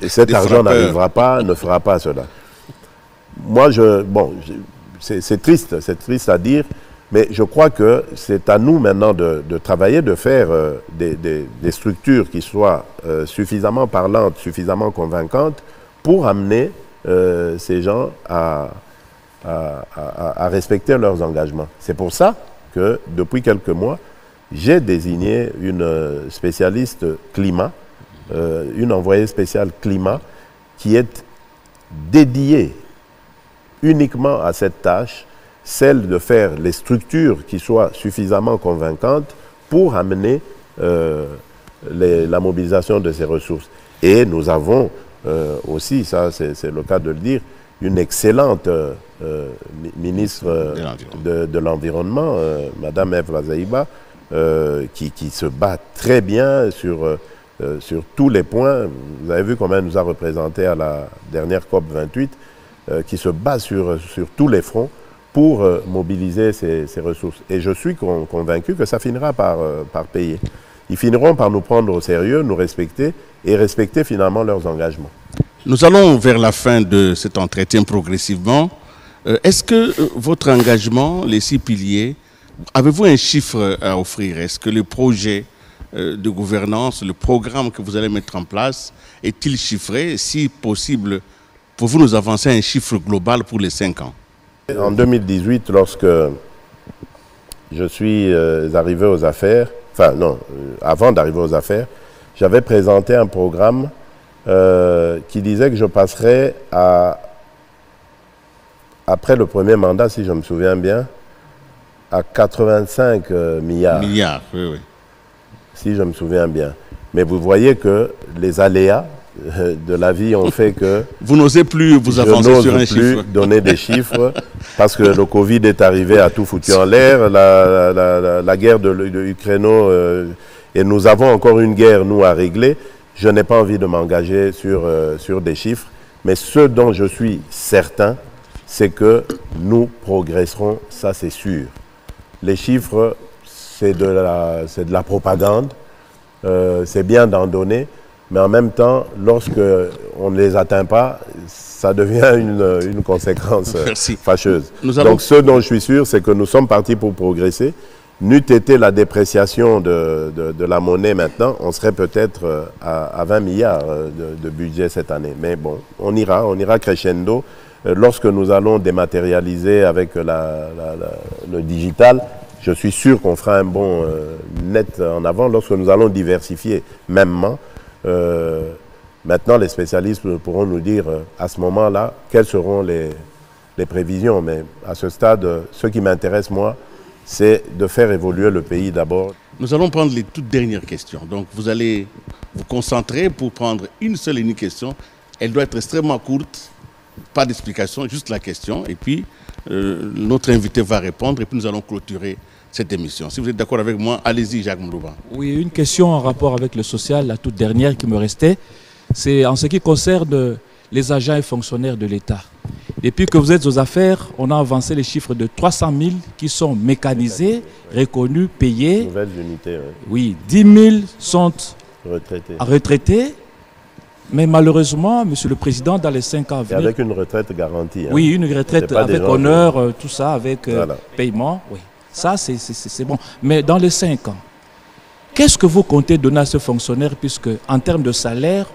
Cet argent n'arrivera pas, ne fera pas cela. Moi, c'est triste à dire, mais je crois que c'est à nous maintenant de travailler, de faire des structures qui soient suffisamment parlantes, suffisamment convaincantes pour amener ces gens à respecter leurs engagements. C'est pour ça que depuis quelques mois, j'ai désigné une spécialiste climat, une envoyée spéciale climat, qui est dédiée uniquement à cette tâche, celle de faire les structures qui soient suffisamment convaincantes pour amener la mobilisation de ces ressources. Et nous avons aussi, ça c'est le cas de le dire, une excellente ministre de l'Environnement, Madame Eve Razaiba, qui se bat très bien sur tous les points. Vous avez vu comment elle nous a représenté à la dernière COP 28, qui se bat sur tous les fronts pour mobiliser ces ressources. Et je suis convaincu que ça finira par payer. Ils finiront par nous prendre au sérieux, nous respecter et respecter finalement leurs engagements. Nous allons vers la fin de cet entretien progressivement. Est-ce que votre engagement, les 6 piliers, avez-vous un chiffre à offrir? Est-ce que le projet de gouvernance, le programme que vous allez mettre en place, est-il chiffré? Si possible, pouvez-vous nous avancer un chiffre global pour les 5 ans? En 2018, lorsque je suis arrivé aux affaires, enfin non, avant d'arriver aux affaires, j'avais présenté un programme qui disait que je passerais après le premier mandat, si je me souviens bien, à 85 milliards. Milliards, oui, oui. Si je me souviens bien. Mais vous voyez que les aléas de la vie ont fait que... Vous n'osez plus vous avancer sur un chiffre. Je n'ose plus donner des chiffres parce que le Covid est arrivé à tout foutu en l'air, la guerre de l'Ukraine, et nous avons encore une guerre, nous, à régler. Je n'ai pas envie de m'engager sur des chiffres, mais ce dont je suis certain, c'est que nous progresserons, ça c'est sûr. Les chiffres, c'est de la propagande, c'est bien d'en donner, mais en même temps, lorsque on ne les atteint pas, ça devient une conséquence fâcheuse. Donc ce dont je suis sûr, c'est que nous sommes partis pour progresser. N'eût été la dépréciation de la monnaie maintenant, on serait peut-être à 20 milliards de budget cette année. Mais bon, on ira crescendo. Lorsque nous allons dématérialiser avec le digital, je suis sûr qu'on fera un bond net en avant. Lorsque nous allons diversifier mêmement, maintenant les spécialistes pourront nous dire à ce moment-là quelles seront les prévisions. Mais à ce stade, ce qui m'intéresse moi, c'est de faire évoluer le pays d'abord. Nous allons prendre les toutes dernières questions. Donc vous allez vous concentrer pour prendre une seule et unique question. Elle doit être extrêmement courte, pas d'explication, juste la question. Et puis notre invité va répondre et puis nous allons clôturer cette émission. Si vous êtes d'accord avec moi, allez-y Jacques Mlouba. Oui, une question en rapport avec le social, la toute dernière qui me restait. C'est en ce qui concerne les agents et fonctionnaires de l'État. Depuis que vous êtes aux affaires, on a avancé les chiffres de 300 000 qui sont mécanisés, reconnus, payés. Nouvelles unités, oui. 10 000 sont retraités. Mais malheureusement, Monsieur le Président, dans les 5 ans à venir... Et avec une retraite garantie. Oui, une retraite avec honneur, tout ça, avec paiement. Oui. Ça, c'est bon. Mais dans les 5 ans, qu'est-ce que vous comptez donner à ce fonctionnaire, puisque en termes de salaire,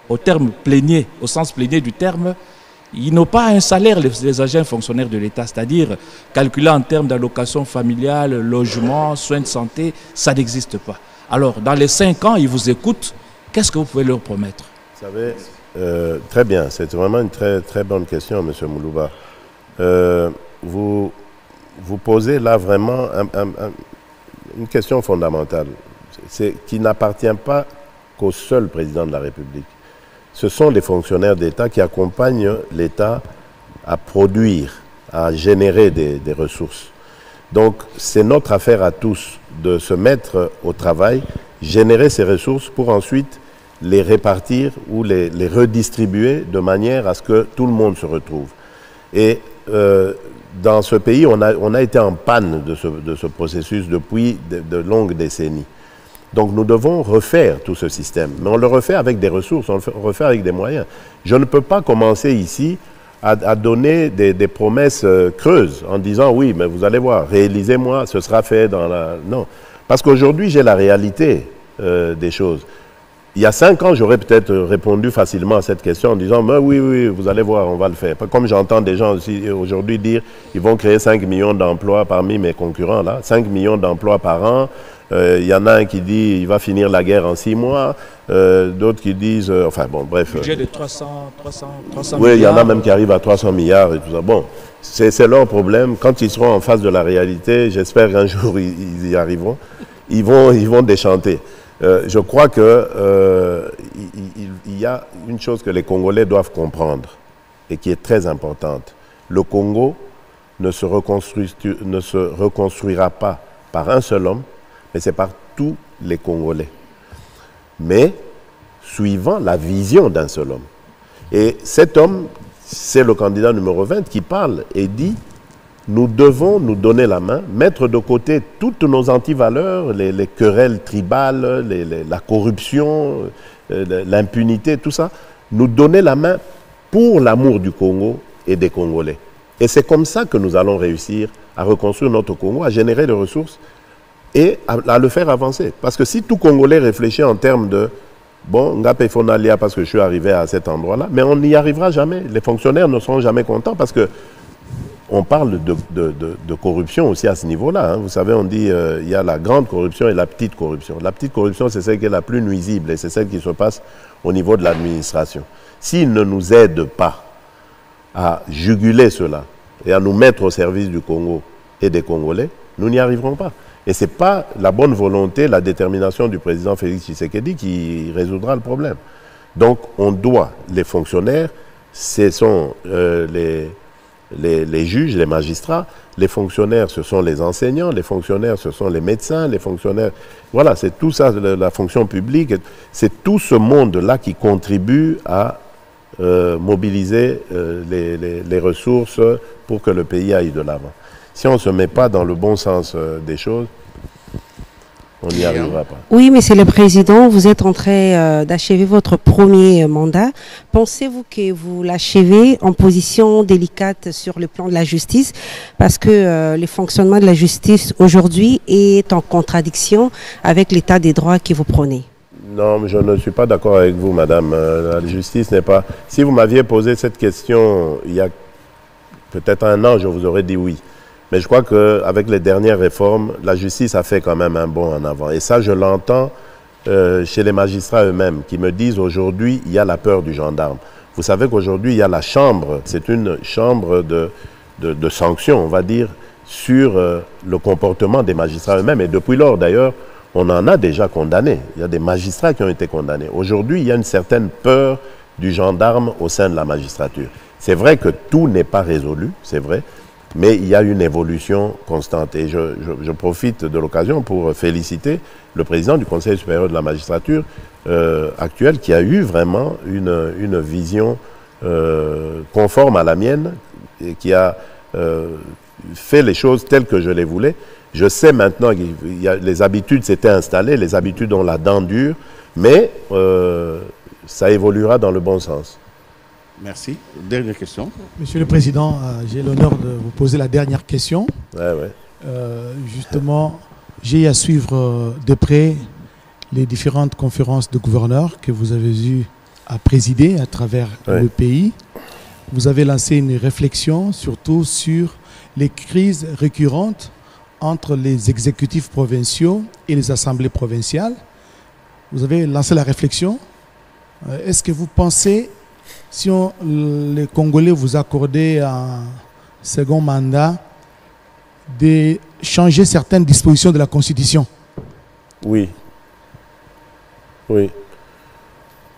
au terme plénier, au sens plénier du terme, ils n'ont pas un salaire, les agents fonctionnaires de l'État, c'est-à-dire calculé en termes d'allocation familiale, logement, soins de santé, ça n'existe pas. Alors, dans les 5 ans, ils vous écoutent, qu'est-ce que vous pouvez leur promettre? Vous savez, Très bien, c'est vraiment une très, très bonne question, M. Moulouba. Vous posez là vraiment une question fondamentale, qui n'appartient pas qu'au seul président de la République. Ce sont les fonctionnaires d'État qui accompagnent l'État à produire, à générer des ressources. Donc, c'est notre affaire à tous de se mettre au travail, générer ces ressources pour ensuite les répartir ou les redistribuer de manière à ce que tout le monde se retrouve. Et dans ce pays, on a été en panne de ce processus depuis de longues décennies. Donc nous devons refaire tout ce système. Mais on le refait avec des ressources, on le refait avec des moyens. Je ne peux pas commencer ici à donner des promesses creuses en disant oui, mais vous allez voir, réalisez-moi, ce sera fait dans la... Non. Parce qu'aujourd'hui, j'ai la réalité des choses. Il y a 5 ans, j'aurais peut-être répondu facilement à cette question en disant « oui, oui, vous allez voir, on va le faire ». Comme j'entends des gens aussi aujourd'hui dire « ils vont créer 5 millions d'emplois parmi mes concurrents, là, 5 millions d'emplois par an ». Il y en a un qui dit « il va finir la guerre en 6 mois ». D'autres qui disent... enfin bon, bref. Budget de 300 milliards. Oui, il y en a même qui arrivent à 300 milliards et tout ça. Bon, c'est leur problème. Quand ils seront en face de la réalité, j'espère qu'un jour ils y arriveront, ils vont déchanter. Je crois que il y a une chose que les Congolais doivent comprendre et qui est très importante. Le Congo ne se reconstruira pas par un seul homme, mais c'est par tous les Congolais. Mais suivant la vision d'un seul homme. Et cet homme, c'est le candidat numéro 20 qui parle et dit nous devons nous donner la main, mettre de côté toutes nos antivaleurs, les querelles tribales, la corruption, l'impunité, tout ça, nous donner la main pour l'amour du Congo et des Congolais. Et c'est comme ça que nous allons réussir à reconstruire notre Congo, à générer des ressources et à le faire avancer. Parce que si tout Congolais réfléchit en termes de bon, Ngapé Fonalia parce que je suis arrivé à cet endroit-là, mais on n'y arrivera jamais. Les fonctionnaires ne seront jamais contents parce que on parle de corruption aussi à ce niveau-là. Hein. Vous savez, on dit il y a la grande corruption et la petite corruption. La petite corruption, c'est celle qui est la plus nuisible et c'est celle qui se passe au niveau de l'administration. S'ils ne nous aident pas à juguler cela et à nous mettre au service du Congo et des Congolais, nous n'y arriverons pas. Et ce n'est pas la bonne volonté, la détermination du président Félix Tshisekedi qui résoudra le problème. Donc, on doit, les fonctionnaires, ce sont les juges, les magistrats, les fonctionnaires, ce sont les enseignants, les fonctionnaires, ce sont les médecins, les fonctionnaires... Voilà, c'est tout ça, la fonction publique, c'est tout ce monde-là qui contribue à mobiliser les ressources pour que le pays aille de l'avant. Si on ne se met pas dans le bon sens des choses, on n'y arrivera pas. Oui, mais c'est le président. Vous êtes en train d'achever votre premier mandat. Pensez-vous que vous l'achevez en position délicate sur le plan de la justice? Parce que le fonctionnement de la justice aujourd'hui est en contradiction avec l'état des droits que vous prenez. Non, mais je ne suis pas d'accord avec vous, madame. La justice n'est pas... Si vous m'aviez posé cette question il y a peut-être 1 an, je vous aurais dit oui. Mais je crois qu'avec les dernières réformes, la justice a fait quand même un bond en avant. Et ça, je l'entends chez les magistrats eux-mêmes qui me disent aujourd'hui, il y a la peur du gendarme. Vous savez qu'aujourd'hui, il y a la chambre, c'est une chambre de sanctions, on va dire, sur le comportement des magistrats eux-mêmes. Et depuis lors, d'ailleurs, on en a déjà condamné. Il y a des magistrats qui ont été condamnés. Aujourd'hui, il y a une certaine peur du gendarme au sein de la magistrature. C'est vrai que tout n'est pas résolu, c'est vrai. Mais il y a une évolution constante. Et je profite de l'occasion pour féliciter le président du Conseil supérieur de la magistrature actuel qui a eu vraiment une vision conforme à la mienne et qui a fait les choses telles que je les voulais. Je sais maintenant que les habitudes s'étaient installées, les habitudes ont la dent dure, mais ça évoluera dans le bon sens. Merci. Dernière question. Monsieur le Président, j'ai l'honneur de vous poser la dernière question. Ouais. Justement, j'ai à suivre de près les différentes conférences de gouverneurs que vous avez eu à présider à travers le pays. Vous avez lancé une réflexion surtout sur les crises récurrentes entre les exécutifs provinciaux et les assemblées provinciales. Vous avez lancé la réflexion. Est-ce que vous pensez si les Congolais vous accordaient un second mandat, de changer certaines dispositions de la Constitution? Oui. Oui.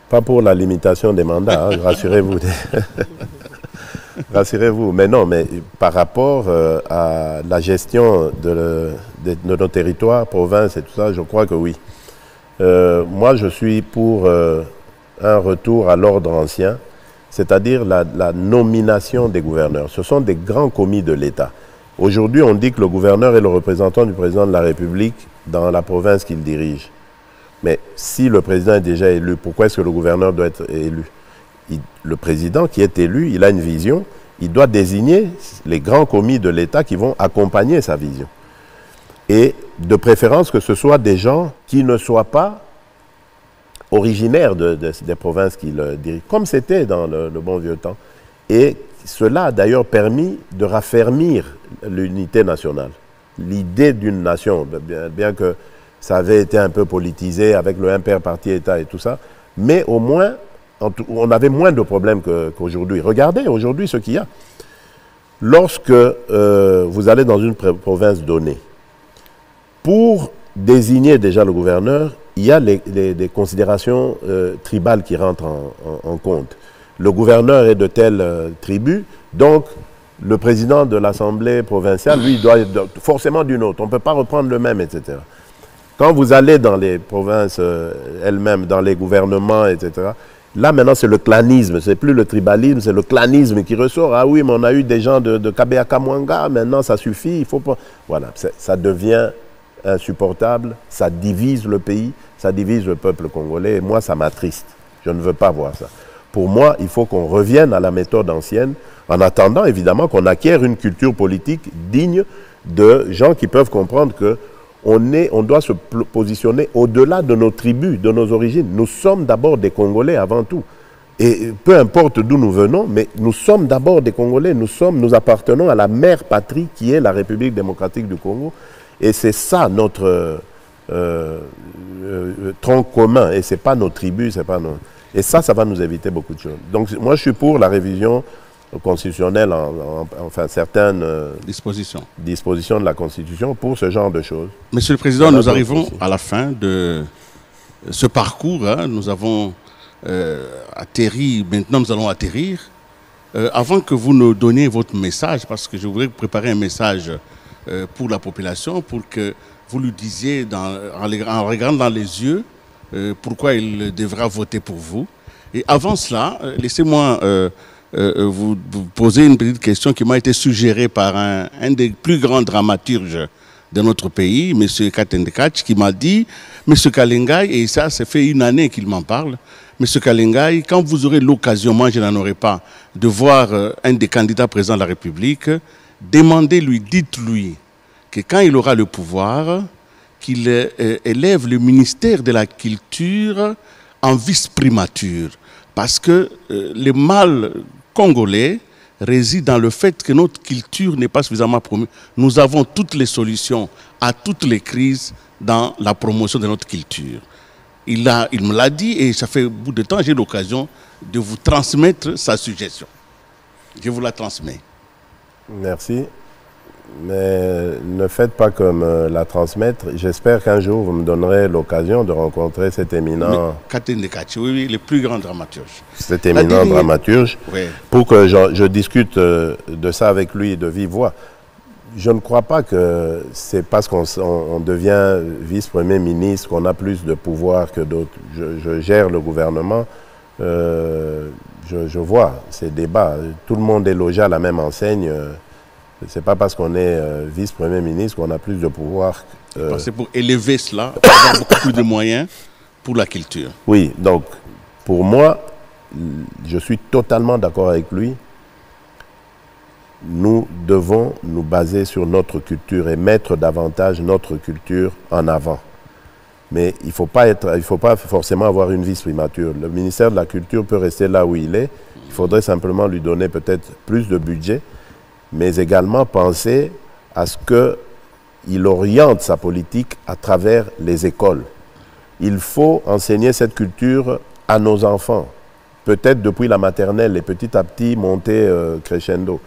Pas pour la limitation des mandats, hein, rassurez-vous. Rassurez-vous. Mais non, mais par rapport à la gestion de nos territoires, provinces et tout ça, je crois que oui. Moi, je suis pour un retour à l'ordre ancien, c'est-à-dire la nomination des gouverneurs. Ce sont des grands commis de l'État. Aujourd'hui, on dit que le gouverneur est le représentant du président de la République dans la province qu'il dirige. Mais si le président est déjà élu, pourquoi est-ce que le gouverneur doit être élu? Le président qui est élu, il a une vision, il doit désigner les grands commis de l'État qui vont accompagner sa vision. Et de préférence que ce soit des gens qui ne soient pas originaires des provinces qu'il dirige, comme c'était dans le bon vieux temps. Et cela a d'ailleurs permis de raffermir l'unité nationale. L'idée d'une nation, bien que ça avait été un peu politisé avec le impair parti-État et tout ça, mais au moins, on avait moins de problèmes qu'aujourd'hui. Regardez aujourd'hui ce qu'il y a. Lorsque vous allez dans une province donnée, pour désigner déjà le gouverneur, il y a des considérations tribales qui rentrent en compte. Le gouverneur est de telle tribu, donc le président de l'Assemblée provinciale, lui, doit être forcément d'une autre. On ne peut pas reprendre le même, etc. Quand vous allez dans les provinces elles-mêmes, dans les gouvernements, etc., là, maintenant, c'est le clanisme. C'est plus le tribalisme, c'est le clanisme qui ressort. Ah oui, mais on a eu des gens de Kabea-Kamwanga, maintenant, ça suffit, il faut pas... Voilà, ça devient insupportable, ça divise le pays, ça divise le peuple congolais, et moi, ça m'attriste. Je ne veux pas voir ça. Pour moi, il faut qu'on revienne à la méthode ancienne, en attendant, évidemment, qu'on acquiert une culture politique digne de gens qui peuvent comprendre que on doit se positionner au-delà de nos tribus, de nos origines. Nous sommes d'abord des Congolais avant tout. Et peu importe d'où nous venons, mais nous sommes d'abord des Congolais. Nous appartenons à la mère patrie qui est la République démocratique du Congo. Et c'est ça notre tronc commun. Et ce n'est pas nos tribus, c'est pas nos... Et ça va nous éviter beaucoup de choses. Donc moi, je suis pour la révision constitutionnelle, enfin certaines dispositions de la Constitution pour ce genre de choses. Monsieur le Président, nous arrivons à la fin de ce parcours. Hein. Nous avons atterri, maintenant nous allons atterrir. Avant que vous nous donniez votre message, parce que je voudrais préparer un message pour la population, pour que vous lui disiez, en regardant dans les yeux, pourquoi il devra voter pour vous. Et avant cela, laissez-moi vous poser une petite question qui m'a été suggérée par un des plus grands dramaturges de notre pays, M. Katendekach, qui m'a dit, M. Kalengai, et ça fait une année qu'il m'en parle, M. Kalengai, quand vous aurez l'occasion, moi je n'en aurai pas, de voir un des candidats présidents de la République, demandez-lui, dites-lui que quand il aura le pouvoir, qu'il élève le ministère de la Culture en vice-primature. Parce que le mal congolais réside dans le fait que notre culture n'est pas suffisamment promue. Nous avons toutes les solutions à toutes les crises dans la promotion de notre culture. Il me l'a dit et ça fait un bout de temps, j'ai l'occasion de vous transmettre sa suggestion. Je vous la transmets. Merci. Mais ne faites pas comme la transmettre. J'espère qu'un jour, vous me donnerez l'occasion de rencontrer cet éminent... Katendekach, oui, le plus grand dramaturge. Cet éminent dramaturge, oui. Pour que je discute de ça avec lui de vive voix. Je ne crois pas que c'est parce qu'on devient vice-premier ministre qu'on a plus de pouvoir que d'autres. Je gère le gouvernement. Je vois ces débats. Tout le monde est logé à la même enseigne. Ce n'est pas parce qu'on est vice-premier ministre qu'on a plus de pouvoir. C'est pour élever cela, avoir beaucoup plus de moyens pour la culture. Oui, donc pour moi, je suis totalement d'accord avec lui. Nous devons nous baser sur notre culture et mettre davantage notre culture en avant. Mais il ne faut pas forcément avoir une vice-primature. Le ministère de la Culture peut rester là où il est. Il faudrait simplement lui donner peut-être plus de budget, mais également penser à ce qu'il oriente sa politique à travers les écoles. Il faut enseigner cette culture à nos enfants. peut-être depuis la maternelle et petit à petit monter crescendo.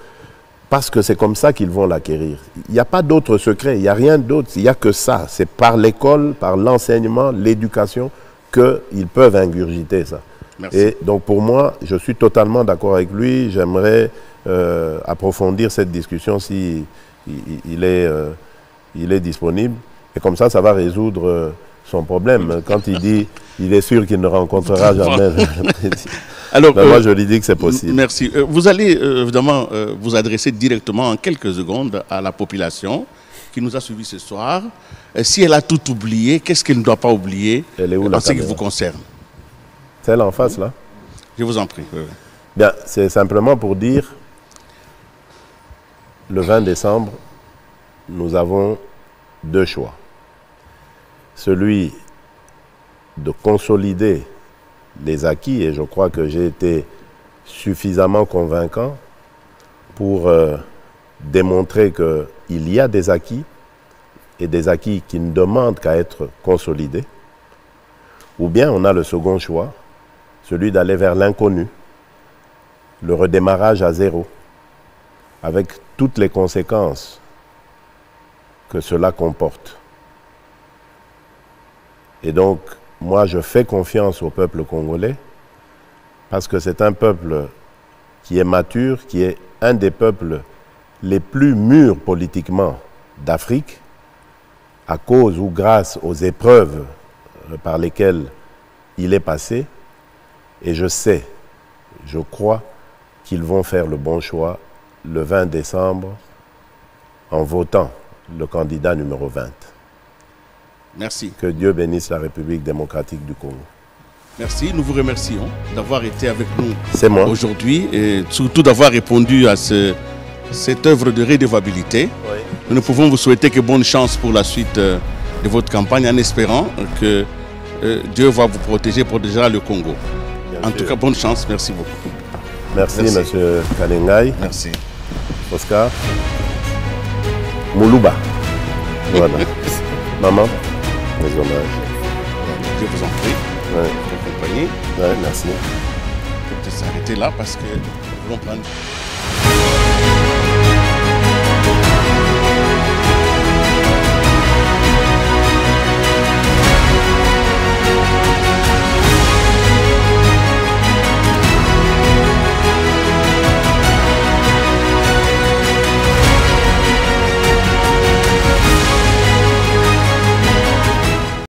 Parce que c'est comme ça qu'ils vont l'acquérir. Il n'y a pas d'autre secret, il n'y a rien d'autre, il n'y a que ça. C'est par l'école, par l'enseignement, l'éducation qu'ils peuvent ingurgiter ça. Merci. Et donc pour moi, je suis totalement d'accord avec lui. J'aimerais approfondir cette discussion si il est disponible. Et comme ça va résoudre son problème. Quand il dit il est sûr qu'il ne rencontrera jamais. Alors, moi, je lui dis que c'est possible. Merci. Vous allez évidemment vous adresser directement en quelques secondes à la population qui nous a suivis ce soir. Si elle a tout oublié, qu'est-ce qu'elle ne doit pas oublier en ce qui vous concerne? Celle en face, là? Je vous en prie. Bien, c'est simplement pour dire, le 20 décembre, nous avons deux choix. Celui de consolider les acquis, et je crois que j'ai été suffisamment convaincant pour démontrer qu'il y a des acquis, et des acquis qui ne demandent qu'à être consolidés. Ou bien on a le second choix, celui d'aller vers l'inconnu, le redémarrage à zéro, avec toutes les conséquences que cela comporte. Et donc, moi, je fais confiance au peuple congolais parce que c'est un peuple qui est mature, qui est un des peuples les plus mûrs politiquement d'Afrique, à cause ou grâce aux épreuves par lesquelles il est passé. Et je sais, je crois qu'ils vont faire le bon choix le 20 décembre en votant le candidat numéro 20. Merci. Que Dieu bénisse la République démocratique du Congo. Merci, nous vous remercions d'avoir été avec nous aujourd'hui et surtout d'avoir répondu à cette œuvre de redevabilité. Oui. Nous ne pouvons vous souhaiter que bonne chance pour la suite de votre campagne en espérant que Dieu va vous protégera le Congo. En tout cas, bonne chance, merci beaucoup. Merci. Monsieur Kalengai. Merci. Oscar. Moulouba. Voilà. Maman. Les hommages. Je vous en prie. Ouais. Pour accompagner. Ouais, merci. Je vais peut-être s'arrêter là parce que nous voulons prendre...